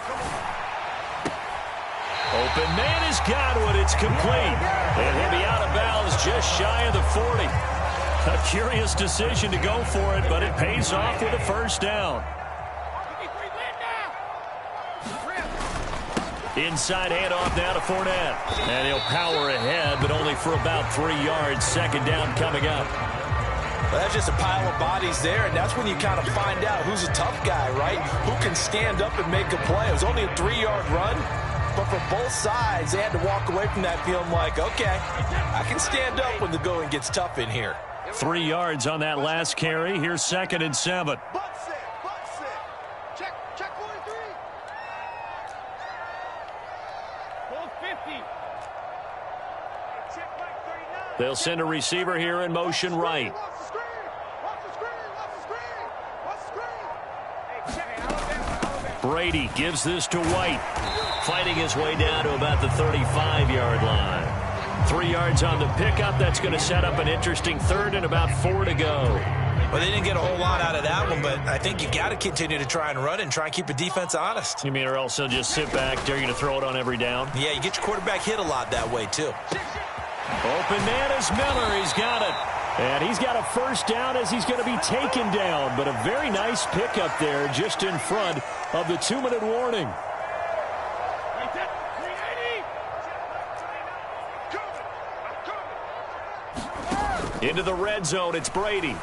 Open man has got one. It's complete. And he'll be out of bounds just shy of the 40. A curious decision to go for it, but it pays off with a first down. Inside handoff now to Fournette. And he'll power ahead, but only for about 3 yards. Second down coming up. Well, that's just a pile of bodies there, and that's when you kind of find out who's a tough guy, right? Who can stand up and make a play. It was only a 3-yard run, but for both sides, they had to walk away from that feeling like, okay, I can stand up when the going gets tough in here. 3 yards on that last carry. Here's 2nd and 7. Butt set, butt set. Check 43. Goal 50. Check back 39. They'll send a receiver here in motion right. Watch the screen. Watch the screen. Watch the screen. Watch the screen. Hey, check Alabama. Brady gives this to White. Fighting his way down to about the 35-yard line. 3 yards on the pickup. That's going to set up an interesting 3rd and about 4 to go. Well, they didn't get a whole lot out of that one, but I think you got to continue to try and run and try and keep the defense honest. You mean or else they'll just sit back, dare you to throw it on every down? Yeah, you get your quarterback hit a lot that way, too. Open man is Miller. He's got it. And he's got a first down as he's going to be taken down. But a very nice pickup there just in front of the 2-minute warning. Into the red zone, it's Brady.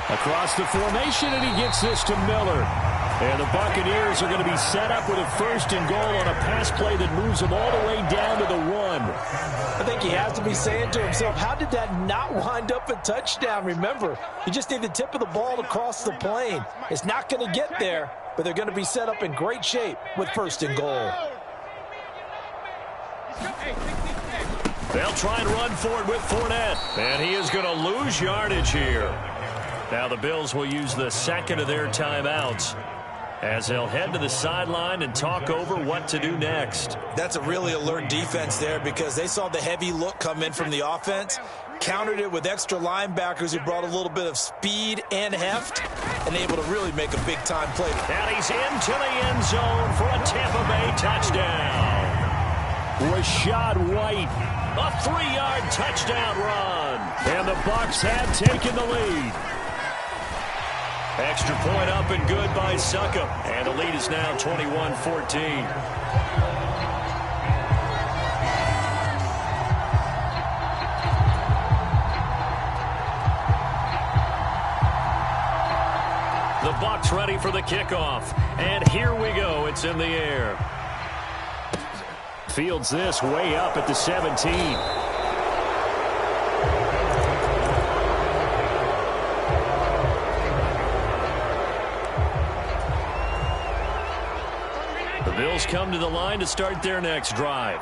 Across the formation, and he gets this to Miller. And the Buccaneers are going to be set up with a first and goal on a pass play that moves them all the way down to the 1. I think he has to be saying to himself, how did that not wind up a touchdown? Remember, you just need the tip of the ball to cross the plane. It's not going to get there, but they're going to be set up in great shape with first and goal. They'll try and run for it with Fournette. And he is going to lose yardage here. Now the Bills will use the second of their timeouts as they'll head to the sideline and talk over what to do next. That's a really alert defense there because they saw the heavy look come in from the offense, countered it with extra linebackers who brought a little bit of speed and heft, and able to really make a big-time play. And he's into the end zone for a Tampa Bay touchdown. Rachaad White, a 3-yard touchdown run. And the Bucs have taken the lead. Extra point up and good by Succop. And the lead is now 21-14. The Bucs ready for the kickoff. And here we go. It's in the air. Fields this way up at the 17. The Bills come to the line to start their next drive.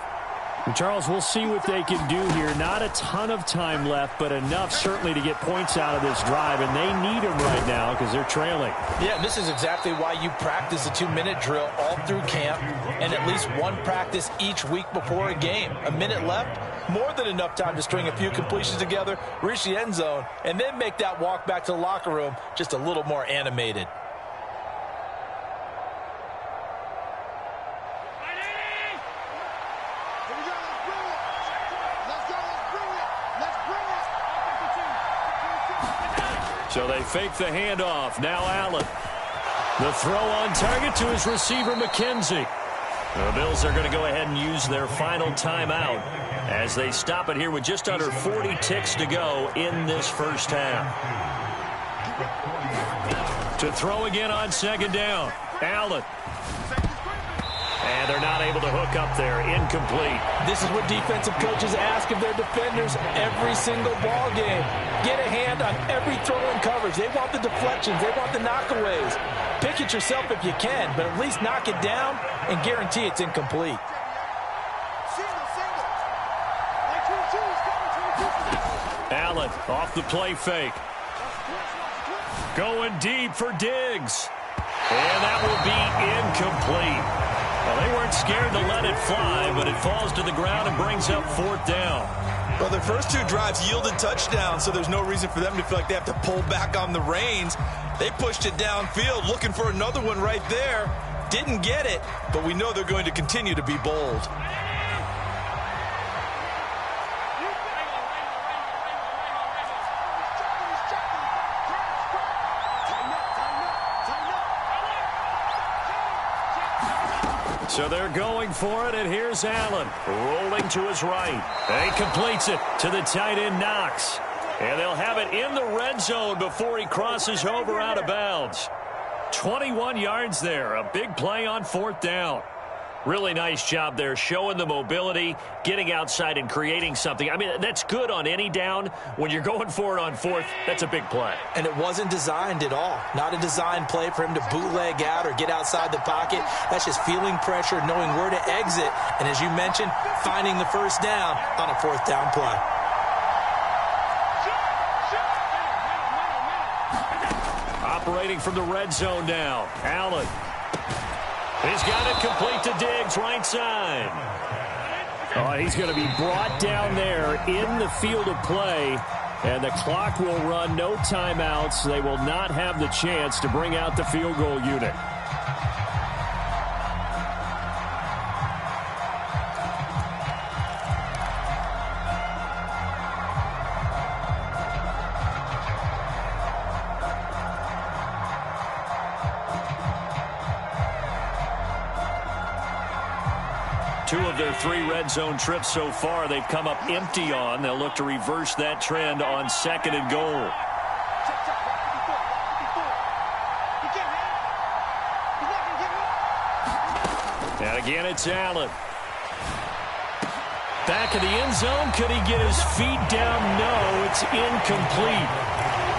And Charles, we'll see what they can do here. Not a ton of time left, but enough certainly to get points out of this drive, and they need them right now because they're trailing. Yeah, and this is exactly why you practice a 2-minute drill all through camp and at least one practice each week before a game. A minute left, more than enough time to string a few completions together, reach the end zone, and then make that walk back to the locker room just a little more animated. So they fake the handoff. Now Allen. The throw on target to his receiver, McKenzie. The Bills are going to go ahead and use their final timeout as they stop it here with just under 40 ticks to go in this first half. To throw again on second down. Allen. And they're not able to hook up there. Incomplete. This is what defensive coaches ask of their defenders every single ball game. Get a hand on every throw in coverage. They want the deflections. They want the knockaways. Pick it yourself if you can, but at least knock it down and guarantee it's incomplete. Allen off the play fake. Going deep for Diggs. And that will be incomplete. Well, they weren't scared to let it fly, but it falls to the ground and brings up fourth down. Well, their first two drives yielded touchdowns, so there's no reason for them to feel like they have to pull back on the reins. They pushed it downfield, looking for another one right there. Didn't get it, but we know they're going to continue to be bold. So they're going for it, and here's Allen rolling to his right. He completes it to the tight end, Knox. And they'll have it in the red zone before he crosses over out of bounds. 21 yards there, a big play on fourth down. Really nice job there, showing the mobility, getting outside and creating something. I mean, that's good on any down. When you're going for it on fourth, that's a big play. And it wasn't designed at all. Not a design play for him to bootleg out or get outside the pocket. That's just feeling pressure, knowing where to exit. And as you mentioned, finding the first down on a fourth down play. Operating from the red zone now, Allen. He's got it complete to Diggs, right side. Oh, he's going to be brought down there in the field of play, and the clock will run, no timeouts. They will not have the chance to bring out the field goal unit. 2 of their 3 red zone trips so far, they've come up empty on. They'll look to reverse that trend on 2nd and goal. And again, it's Allen. Back of the end zone. Could he get his feet down? No, it's incomplete.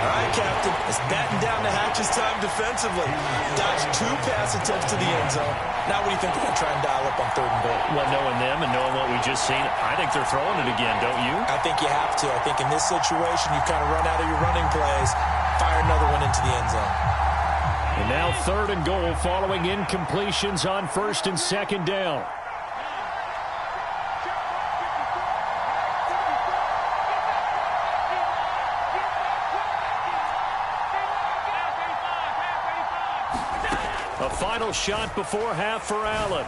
All right, Captain. It's batten down the hatches time defensively. Dodged 2 pass attempts to the end zone. Now what do you think they're going to try and dial up on 3rd and goal? Well, knowing them and knowing what we just seen, I think they're throwing it again, don't you? I think you have to. I think in this situation, you kind of run out of your running plays, fire another one into the end zone. And now 3rd and goal following incompletions on 1st and 2nd down. A final shot before half for Allen.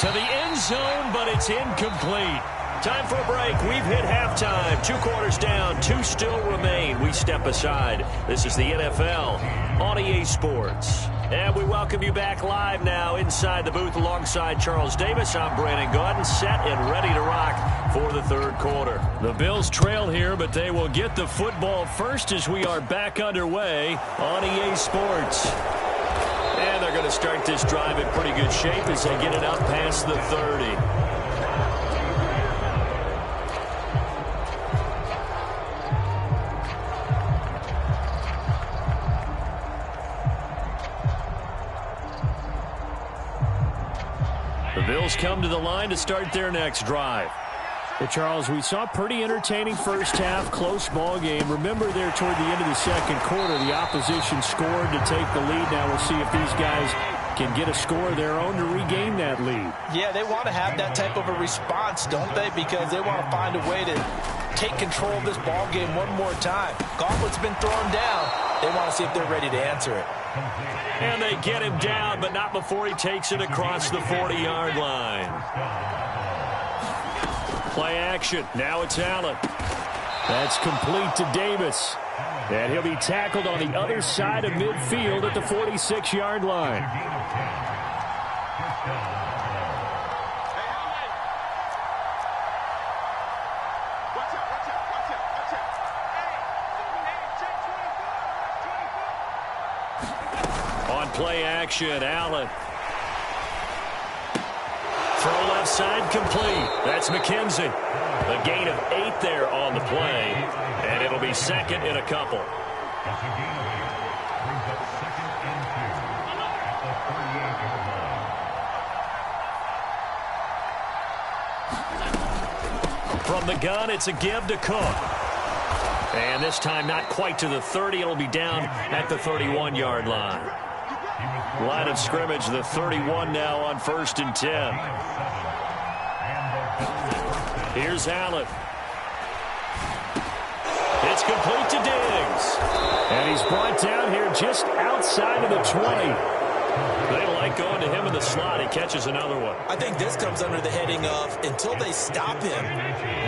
To the end zone, but it's incomplete. Time for a break. We've hit halftime. 2 quarters down. 2 still remain. We step aside. This is the NFL on EA Sports. And we welcome you back live now inside the booth alongside Charles Davis. I'm Brandon Gaudin, set and ready to rock for the 3rd quarter. The Bills trail here, but they will get the football first as we are back underway on EA Sports. And they're going to start this drive in pretty good shape as they get it up past the 30. The Bills come to the line to start their next drive. Well, Charles, we saw a pretty entertaining first half, close ball game. Remember there toward the end of the 2nd quarter, the opposition scored to take the lead. Now we'll see if these guys can get a score of their own to regain that lead. Yeah, they want to have that type of a response, don't they? Because they want to find a way to take control of this ball game one more time. Gauntlet's been thrown down. They want to see if they're ready to answer it. And they get him down, but not before he takes it across the 40-yard line. Play action. Now it's Allen. That's complete to Davis. And he'll be tackled on the other side of midfield at the 46-yard line. On play action, Allen. Throw left side complete. That's McKenzie. A gain of 8 there on the play. And it'll be 2nd and a couple. From the gun, it's a give to Cook. And this time not quite to the 30. It'll be down at the 31-yard line. Line of scrimmage, the 31 now on 1st and 10. Here's Allen. It's complete to Diggs. And he's brought down here just outside of the 20. They like going to him in the slot. He catches another one. I think this comes under the heading of until they stop him,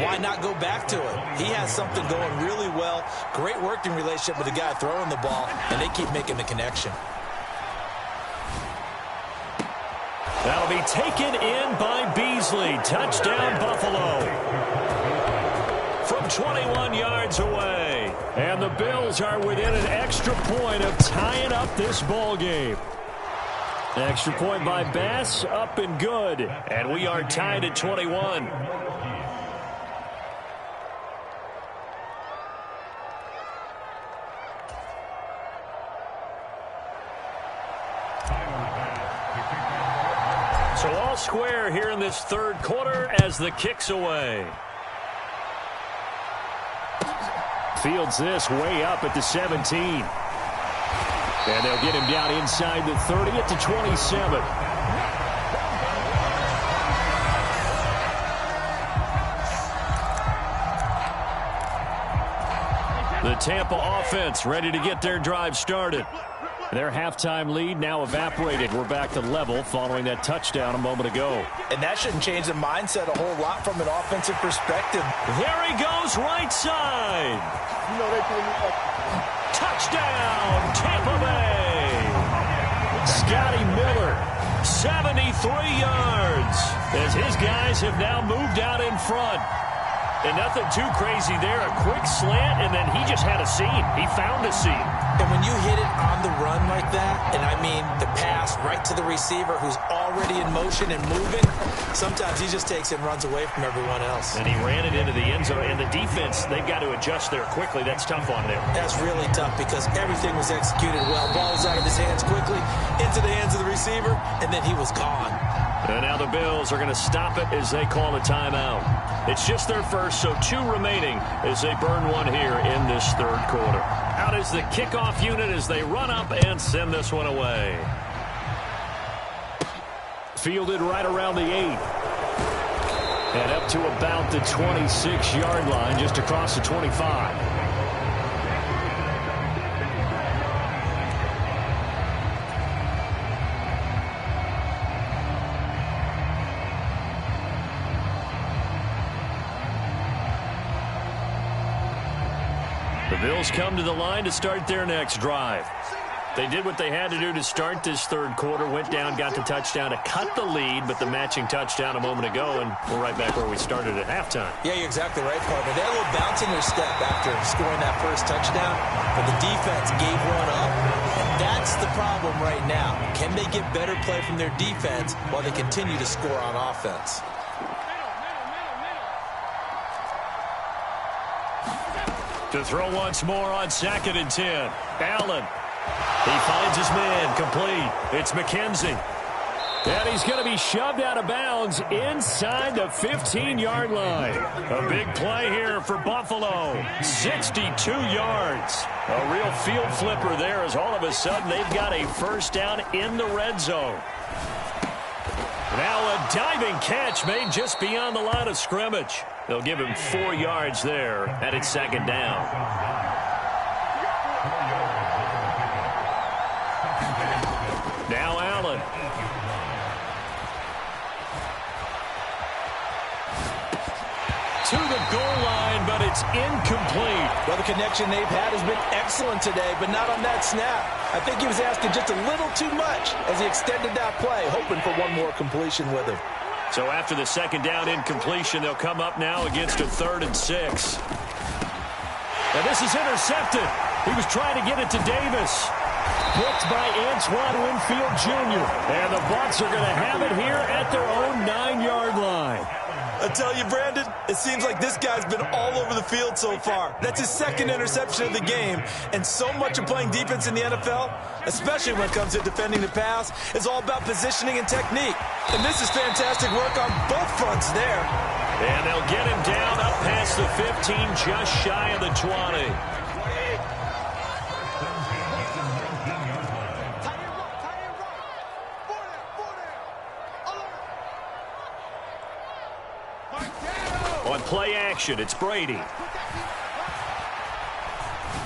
why not go back to him? He has something going really well. Great working relationship with the guy throwing the ball, and they keep making the connection. That'll be taken in by Beasley. Touchdown, Buffalo. From 21 yards away. And the Bills are within an extra point of tying up this ball game. Extra point by Bass, up and good. And we are tied at 21. So all square here in this 3rd quarter as the kick's away. Fields this way up at the 17. And they'll get him down inside the 30 at the 27. The Tampa offense ready to get their drive started. Their halftime lead now evaporated. We're back to level following that touchdown a moment ago. And that shouldn't change the mindset a whole lot from an offensive perspective. There he goes, right side. You know they play me up. Touchdown, Tampa Bay. Scotty Miller 73 yards as his guys have now moved out in front. And nothing too crazy there. A quick slant, and then he just had a seam. He found a seam. And when you hit it on the run like that, and I mean the pass right to the receiver who's already in motion and moving, sometimes he just takes it and runs away from everyone else. And he ran it into the end zone. And the defense, they've got to adjust there quickly. That's tough on them. That's really tough because everything was executed well. Ball was out of his hands quickly, into the hands of the receiver, and then he was gone. And now the Bills are going to stop it as they call a timeout. It's just their first, so 2 remaining as they burn one here in this third quarter. Out is the kickoff unit as they run up and send this one away. Fielded right around the 8. And up to about the 26-yard line, just across the 25. The Bills come to the line to start their next drive. They did what they had to do to start this third quarter, went down, got the touchdown to cut the lead, but the matching touchdown a moment ago, and we're right back where we started at halftime. Yeah, you're exactly right, partner. They had a little bounce in their step after scoring that first touchdown, but the defense gave one up, and that's the problem right now. Can they get better play from their defense while they continue to score on offense? To throw once more on 2nd and 10. Allen. He finds his man complete. It's McKenzie. And he's going to be shoved out of bounds inside the 15-yard line. A big play here for Buffalo. 62 yards. A real field flipper there as all of a sudden they've got a first down in the red zone. Now a diving catch made just beyond the line of scrimmage. They'll give him 4 yards there, and it's 2nd down. Now Allen. To the goal line, but it's incomplete. Well, the connection they've had has been excellent today, but not on that snap. I think he was asking just a little too much as he extended that play, hoping for one more completion with him. So after the 2nd down incompletion, they'll come up now against a 3rd and 6. And this is intercepted. He was trying to get it to Davis. Picked by Antoine Winfield Jr. And the Bucs are going to have it here at their own 9-yard line. I tell you, Brandon, it seems like this guy's been all over the field so far. That's his 2nd interception of the game. And so much of playing defense in the NFL, especially when it comes to defending the pass, is all about positioning and technique. And this is fantastic work on both fronts there. And they'll get him down up past the 15, just shy of the 20. On play action, it's Brady.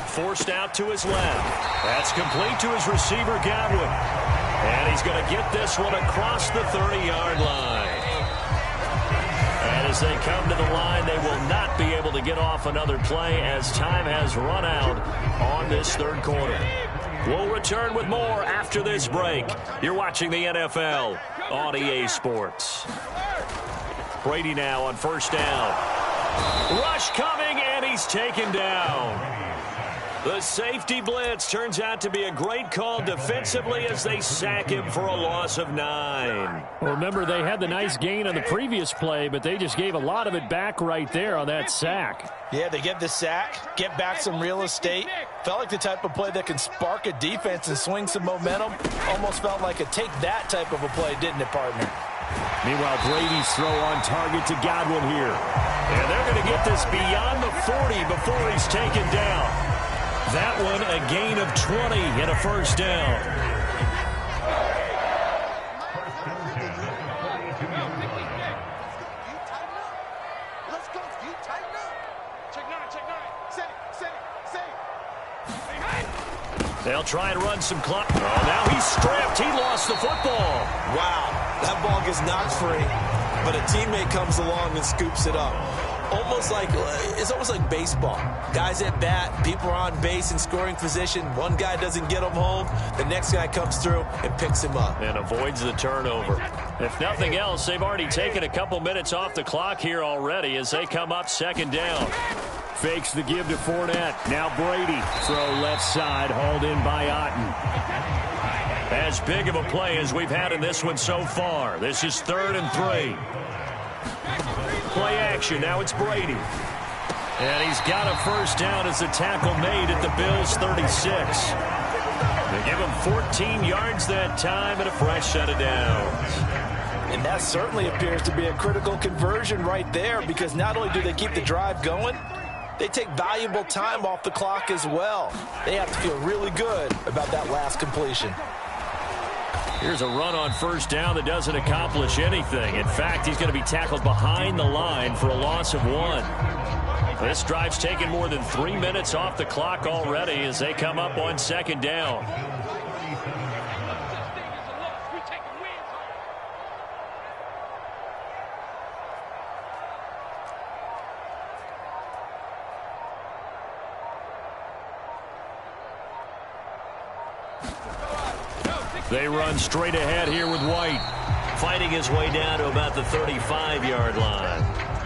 Forced out to his left. That's complete to his receiver, Godwin. And he's going to get this one across the 30-yard line. And as they come to the line, they will not be able to get off another play as time has run out on this third quarter. We'll return with more after this break. You're watching the NFL on EA Sports. Brady now on 1st down. Rush coming, and he's taken down. The safety blitz turns out to be a great call defensively as they sack him for a loss of 9. Well, remember, they had the nice gain on the previous play, but they just gave a lot of it back right there on that sack. Yeah, they get the sack, get back some real estate. Felt like the type of play that can spark a defense and swing some momentum. Almost felt like a take that type of a play, didn't it, partner? Meanwhile, Brady's throw on target to Godwin here. And they're going to get this beyond the 40 before he's taken down. That one a gain of 20 and a first down. Let's go. You tighten up. Check 9. Set it. They'll try and run some clock. Oh, now he's stripped. He lost the football. Wow, that ball gets knocked free, but a teammate comes along and scoops it up. It's almost like baseball. Guys at bat, people are on base in scoring position. One guy doesn't get him home. The next guy comes through and picks him up. And avoids the turnover. If nothing else, they've already taken a couple minutes off the clock here already as they come up second down. Fakes the give to Fournette. Now Brady. Throw left side, hauled in by Otten. As big of a play as we've had in this one so far. This is 3rd and 3. Play action. Now it's Brady. And he's got a first down as the tackle made at the Bills' 36. They give him 14 yards that time and a fresh set of downs. And that certainly appears to be a critical conversion right there, because not only do they keep the drive going, they take valuable time off the clock as well. They have to feel really good about that last completion. Here's a run on first down that doesn't accomplish anything. In fact, he's going to be tackled behind the line for a loss of 1. This drive's taken more than 3 minutes off the clock already as they come up on second down. They run straight ahead here with White. Fighting his way down to about the 35-yard line.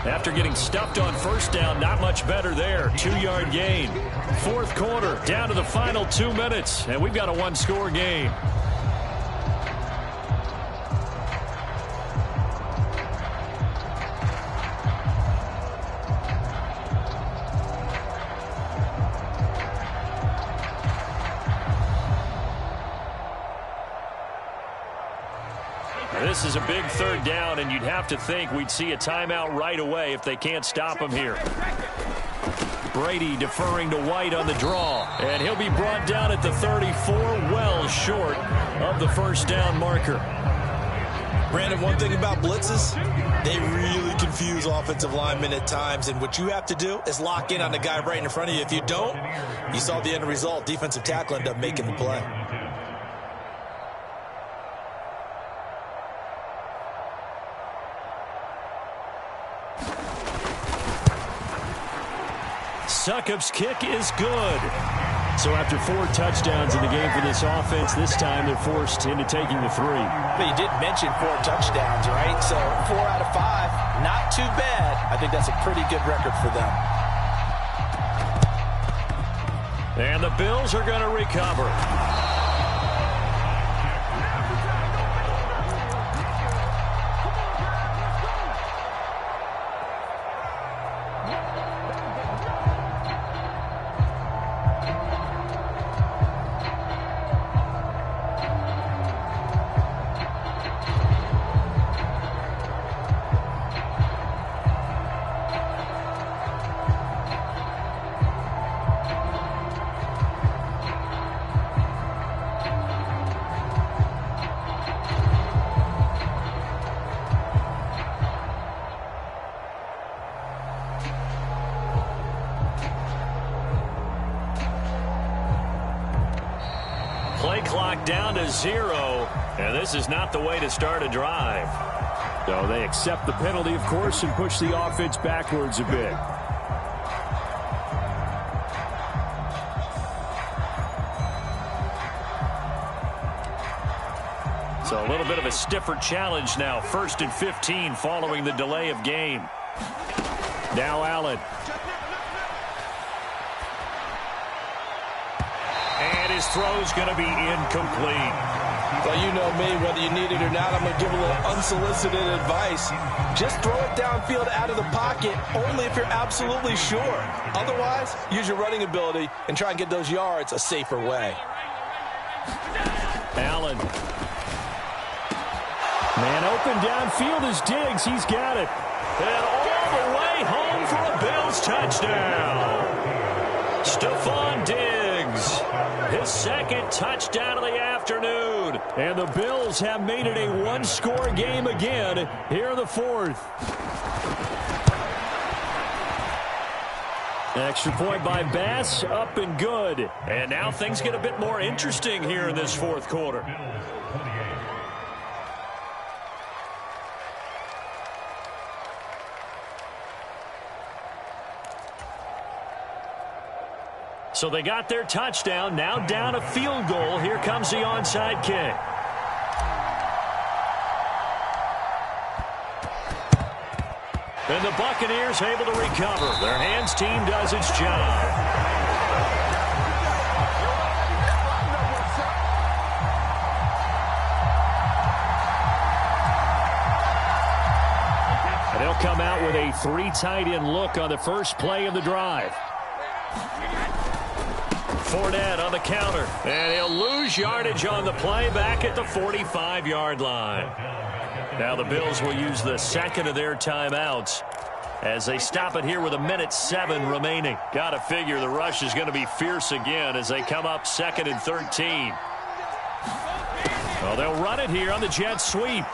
After getting stuffed on first down, not much better there. 2-yard gain. Fourth quarter, down to the final 2 minutes, and we've got a one-score game. This is a big third down, and you'd have to think we'd see a timeout right away if they can't stop him here. Brady deferring to White on the draw, and he'll be brought down at the 34, well short of the first down marker. Brandon, one thing about blitzes, they really confuse offensive linemen at times, and what you have to do is lock in on the guy right in front of you. If you don't, you saw the end result. Defensive tackle ended up making the play. Succop's kick is good. So after 4 touchdowns in the game for this offense, this time they're forced into taking the 3. But you did mention 4 touchdowns, right? So 4 out of 5, not too bad. I think that's a pretty good record for them. And the Bills are going to recover. Play clock down to 0, and this is not the way to start a drive. So they accept the penalty, of course, and push the offense backwards a bit. So a little bit of a stiffer challenge now. 1st and 15 following the delay of game. Now Allen. And his throw's going to be incomplete. Well, you know me, whether you need it or not, I'm going to give a little unsolicited advice. Just throw it downfield out of the pocket, only if you're absolutely sure. Otherwise, use your running ability and try and get those yards a safer way. Allen. Man open downfield is Diggs. He's got it. And all the way home for a Bills touchdown. Stephon Diggs, his 2nd touchdown of the afternoon. And the Bills have made it a one-score game again here in the 4th. Extra point by Bass, up and good. And now things get a bit more interesting here in this 4th quarter. So they got their touchdown. Now down a field goal. Here comes the onside kick. And the Buccaneers able to recover. Their hands team does its job. And they'll come out with a 3 tight end look on the first play of the drive. Fournette on the counter. And he'll lose yardage on the play back at the 45-yard line. Now the Bills will use the second of their timeouts as they stop it here with 1:07 remaining. Got to figure the rush is going to be fierce again as they come up 2nd and 13. Well, they'll run it here on the jet sweep.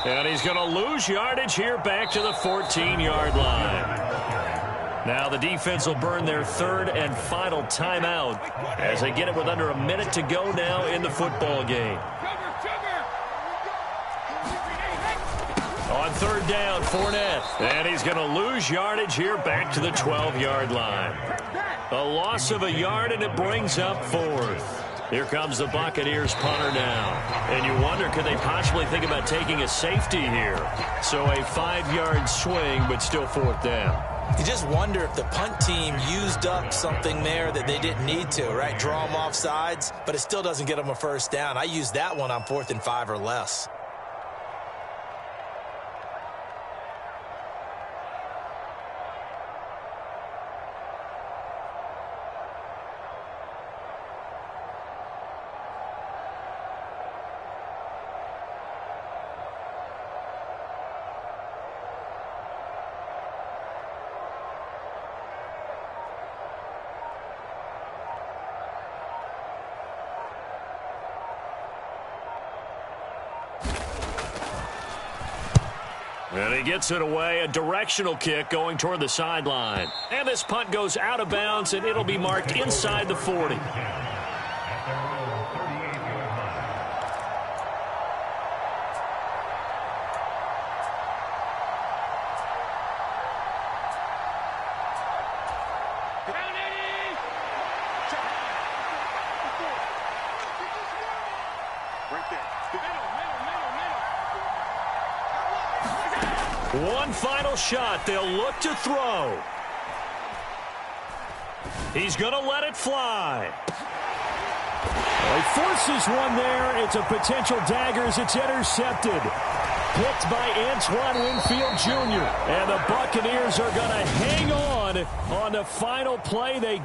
And he's going to lose yardage here back to the 14-yard line. Now the defense will burn their 3rd and final timeout as they get it with under a minute to go now in the football game. On 3rd down, Fournette. And he's going to lose yardage here back to the 12-yard line. A loss of a yard, and it brings up 4th. Here comes the Buccaneers punter now. And you wonder, could they possibly think about taking a safety here? So a 5-yard swing, but still 4th down. You just wonder if the punt team used up something there that they didn't need to, right? Draw them off sides, but it still doesn't get them a 1st down. I used that one on 4th and 5 or less. And he gets it away, a directional kick going toward the sideline. And this punt goes out of bounds, and it'll be marked inside the 40. One final shot. They'll look to throw. He's going to let it fly. Well, he forces one there. It's a potential dagger as it's intercepted. Picked by Antoine Winfield Jr. And the Buccaneers are going to hang on the final play. They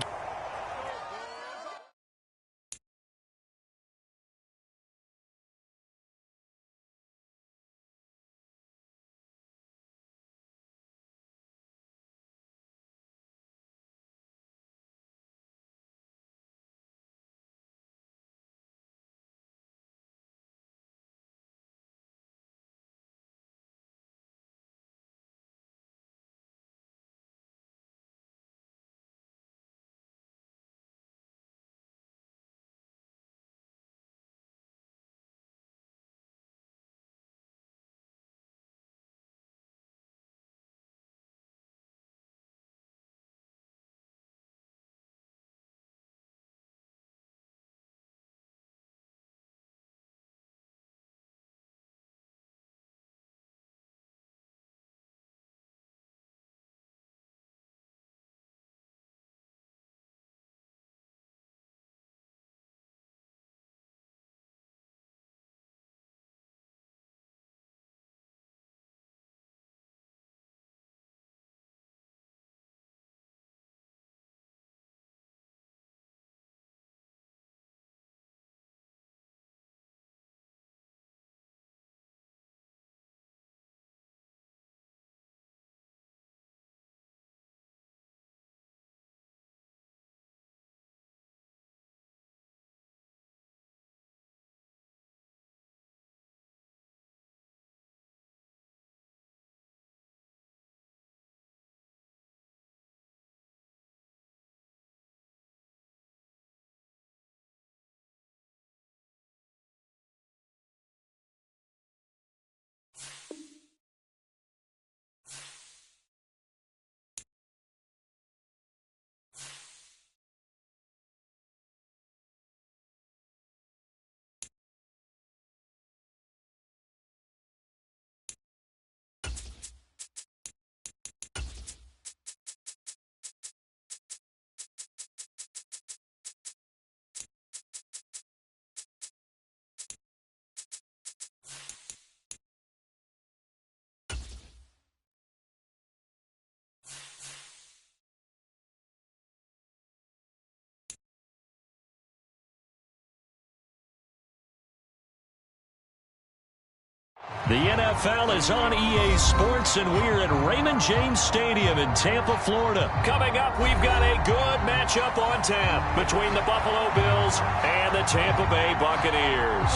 The NFL is on EA Sports, and we're at Raymond James Stadium in Tampa, Florida. Coming up, we've got a good matchup on tap between the Buffalo Bills and the Tampa Bay Buccaneers.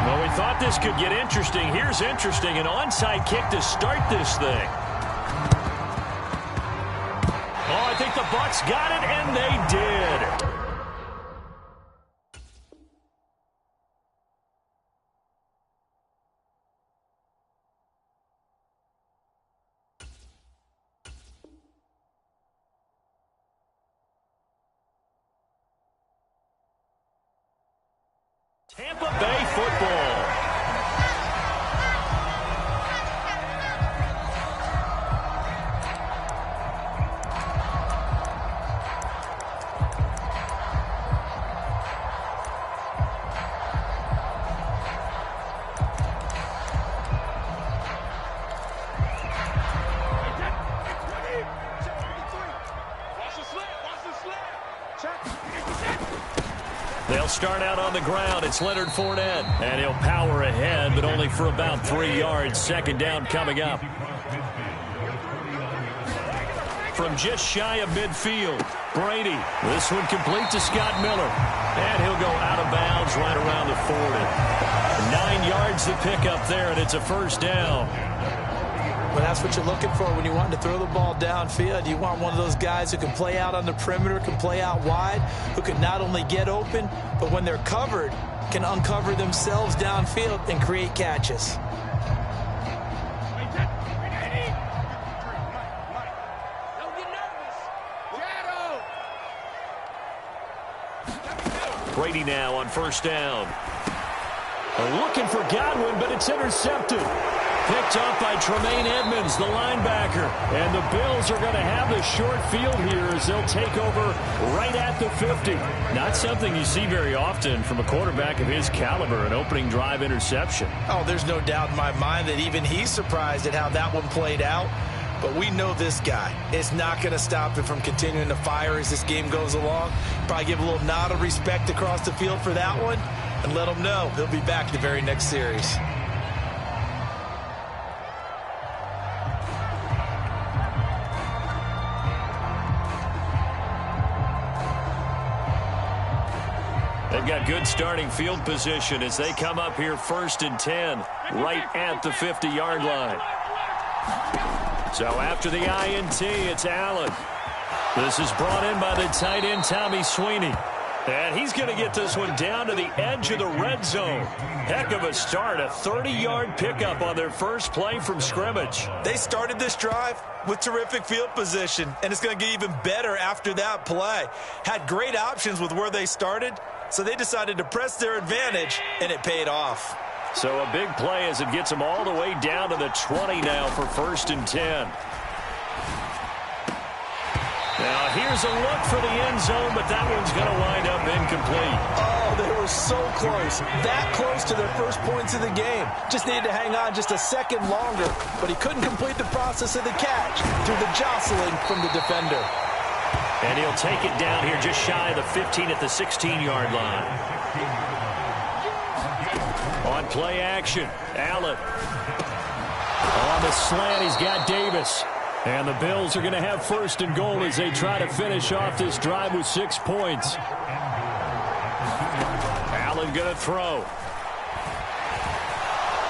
Well, we thought this could get interesting. Here's interesting, an onside kick to start this thing. Oh, I think the Bucs got it, and they did. Tampa Bay football. They'll start out on the ground. It's Leonard Fournette. And he'll power ahead, but only for about 3 yards. Second down coming up. From just shy of midfield, Brady. This one complete to Scott Miller. And he'll go out of bounds right around the 40. 9 yards to pick up there, and it's a first down. Well, that's what you're looking for when you want to throw the ball downfield. You want one of those guys who can play out on the perimeter, can play out wide, who can not only get open, but when they're covered, can uncover themselves downfield and create catches. Brady now on first down. Looking for Godwin, but it's intercepted. Picked up by Tremaine Edmonds, the linebacker. And the Bills are going to have the short field here as they'll take over right at the 50. Not something you see very often from a quarterback of his caliber, an opening drive interception. Oh, there's no doubt in my mind that even he's surprised at how that one played out. But we know this guy is not going to stop him from continuing to fire as this game goes along. Probably give a little nod of respect across the field for that one and let him know he'll be back the very next series. They've got good starting field position as they come up here 1st and 10, right at the 50-yard line. So after the INT, it's Allen. This is brought in by the tight end, Tommy Sweeney. And he's going to get this one down to the edge of the red zone. Heck of a start, a 30-yard pickup on their first play from scrimmage. They started this drive with terrific field position, and it's going to get even better after that play. Had great options with where they started, so they decided to press their advantage, and it paid off. So a big play as it gets them all the way down to the 20 now for 1st and 10. Now here's a look for the end zone, but that one's going to wind up incomplete. Oh, they were so close. That close to their first points of the game. Just needed to hang on just a second longer, but he couldn't complete the process of the catch through the jostling from the defender. And he'll take it down here just shy of the 15 at the 16-yard line. On play action, Allen. On the slant, he's got Davis. And the Bills are going to have 1st and goal as they try to finish off this drive with 6 points. Allen going to throw.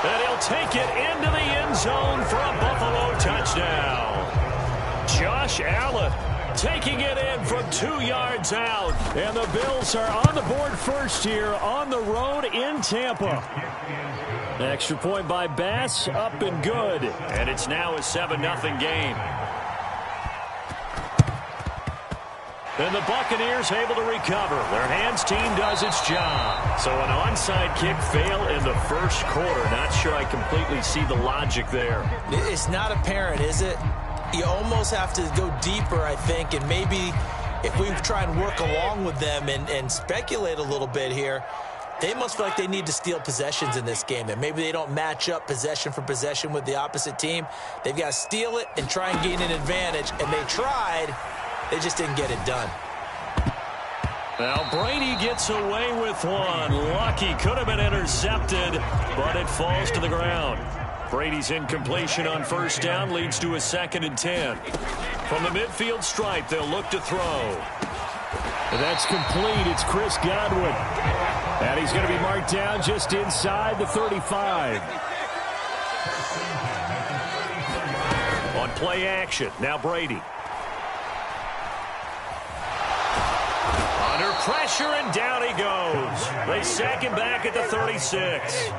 And he'll take it into the end zone for a Buffalo touchdown. Josh Allen taking it in from 2 yards out. And the Bills are on the board first here on the road in Tampa. Extra point by Bass, up and good. And it's now a 7-0 game. And the Buccaneers able to recover. Their hands team does its job. So an onside kick fail in the first quarter. Not sure I completely see the logic there. It's not apparent, is it? You almost have to go deeper, I think, and maybe if we try and work along with them and speculate a little bit here, they must feel like they need to steal possessions in this game, and maybe they don't match up possession for possession with the opposite team. They've got to steal it and try and gain an advantage, and they tried. They just didn't get it done. Now Brady gets away with one. Lucky, could have been intercepted, but it falls to the ground. Brady's incompletion on first down leads to a 2nd and 10. From the midfield stripe, they'll look to throw. And that's complete. It's Chris Godwin. And he's going to be marked down just inside the 35. On play action, now Brady. Under pressure, and down he goes. They sack him back at the 36.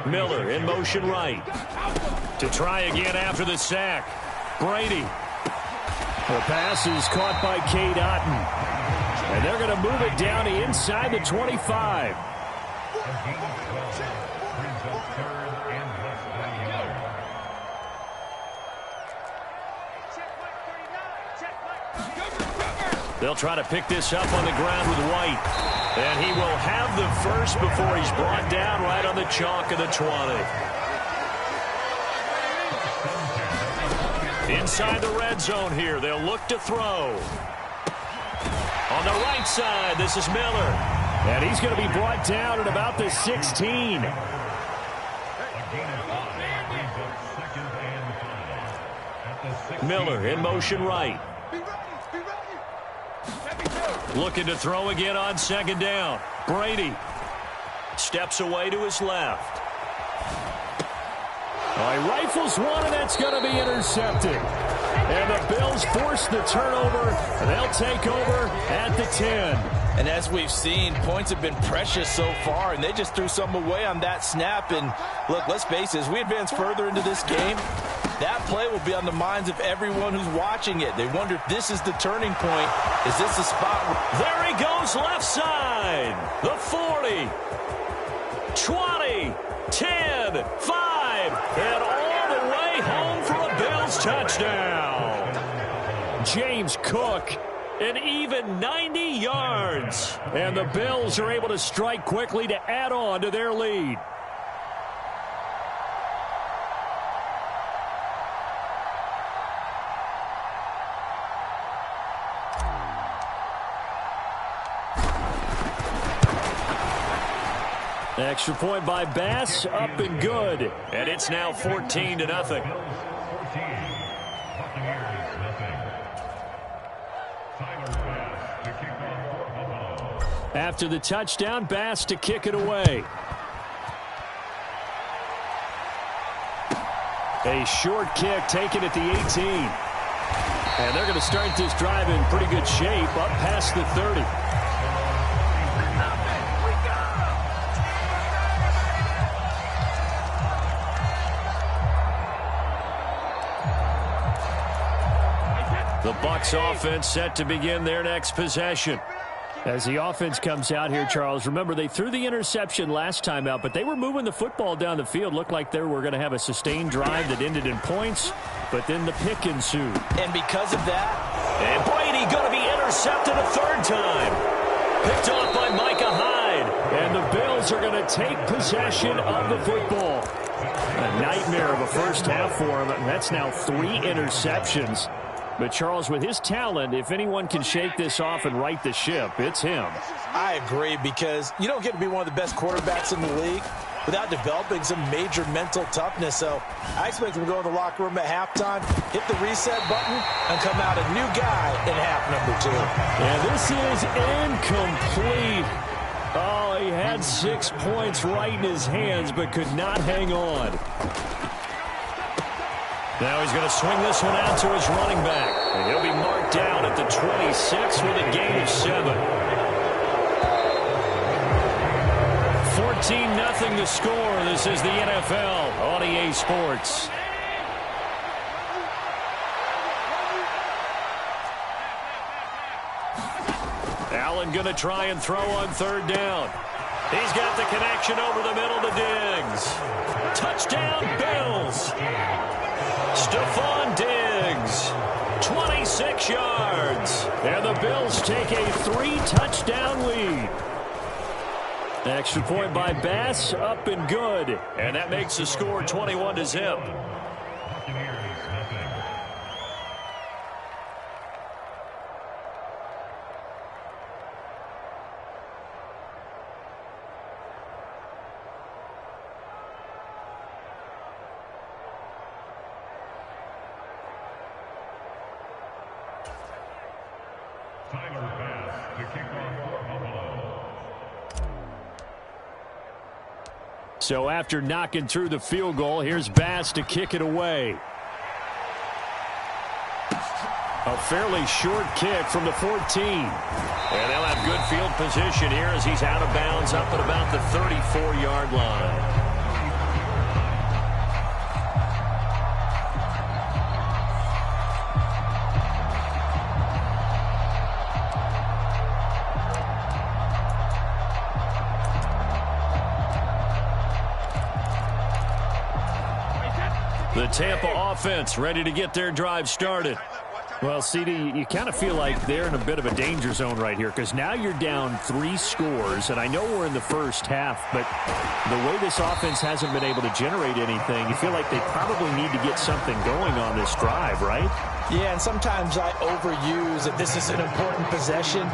Miller in motion right. To try again after the sack. Brady. The pass is caught by Cade Otton. And they're going to move it down to inside the 25. They'll try to pick this up on the ground with White. And he will have the first before he's brought down right on the chalk of the 20. Inside the red zone here, they'll look to throw. On the right side, this is Miller. And he's going to be brought down at about the 16. Miller in motion right. Looking to throw again on 2nd down. Brady steps away to his left. He rifles one, and that's going to be intercepted. And the Bills force the turnover. They'll take over at the 10. And as we've seen, points have been precious so far, and they just threw some away on that snap. And look, let's face it, as we advance further into this game, that play will be on the minds of everyone who's watching it. They wonder if this is the turning point. Is this the spot? There he goes, left side. The 40, 20, 10, 5, and all the way home for a Bills touchdown. James Cook, an even 90 yards. And the Bills are able to strike quickly to add on to their lead. Extra point by Bass, up and good. And it's now 14-0. After the touchdown, Bass to kick it away. A short kick taken at the 18. And they're going to start this drive in pretty good shape, up past the 30. The Bucs offense set to begin their next possession. As the offense comes out here, Charles, remember they threw the interception last time out, but they were moving the football down the field. Looked like they were going to have a sustained drive that ended in points, but then the pick ensued. And because of that, and Brady going to be intercepted a 3rd time. Picked off by Micah Hyde. And the Bills are going to take possession of the football. A nightmare of a first half for him. That's now 3 interceptions. But, Charles, with his talent, if anyone can shake this off and right the ship, it's him. I agree, because you don't get to be one of the best quarterbacks in the league without developing some major mental toughness. So I expect him to go in the locker room at halftime, hit the reset button, and come out a new guy in half number 2. And this is incomplete. Oh, he had 6 points right in his hands, but could not hang on. Now he's going to swing this one out to his running back. And he'll be marked down at the 26 with a gain of 7. 14-0 the score. This is the NFL on EA Sports. Allen going to try and throw on 3rd down. He's got the connection over the middle to Diggs. Touchdown, Bills. Stephon Diggs, 26 yards. And the Bills take a 3-touchdown lead. Extra point by Bass, up and good. And that makes the score 21-0. Tyler Bass to kick off for Buffalo. So after knocking through the field goal, here's Bass to kick it away. A fairly short kick from the 14. And they'll have good field position here as he's out of bounds up at about the 34-yard line. The Tampa offense ready to get their drive started. Well, CD, you kind of feel like they're in a bit of a danger zone right here because now you're down 3 scores, and I know we're in the first half, but the way this offense hasn't been able to generate anything, you feel like they probably need to get something going on this drive, right? Yeah, and sometimes I overuse that this is an important possession,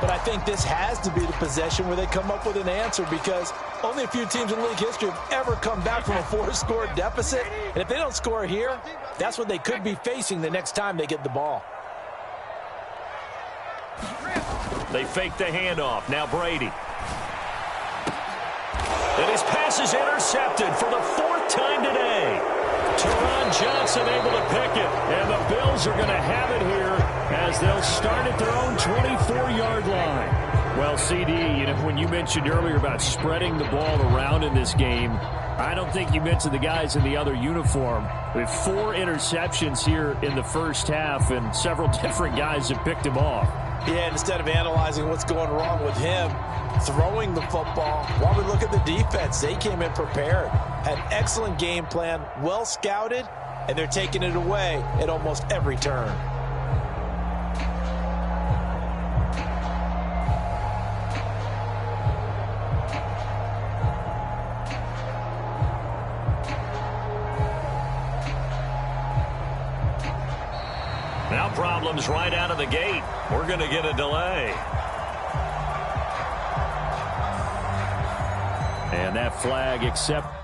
but I think this has to be the possession where they come up with an answer because only a few teams in league history have ever come back from a 4-score deficit, and if they don't score here, that's what they could be facing the next time they get the ball. They fake the handoff. Now Brady. And his pass is intercepted for the 4th time today. Teron Johnson able to pick it. And the Bills are going to have it here as they'll start at their own 24-yard line. Well, CD, you know, when you mentioned earlier about spreading the ball around in this game, I don't think you mentioned the guys in the other uniform. We have 4 interceptions here in the first half, and several different guys have picked him off. Yeah, instead of analyzing what's going wrong with him, throwing the football, while we look at the defense, they came in prepared, had an excellent game plan, well scouted, and they're taking it away at almost every turn. Now problems right out of the gate. We're going to get a delay. And that flag accepted.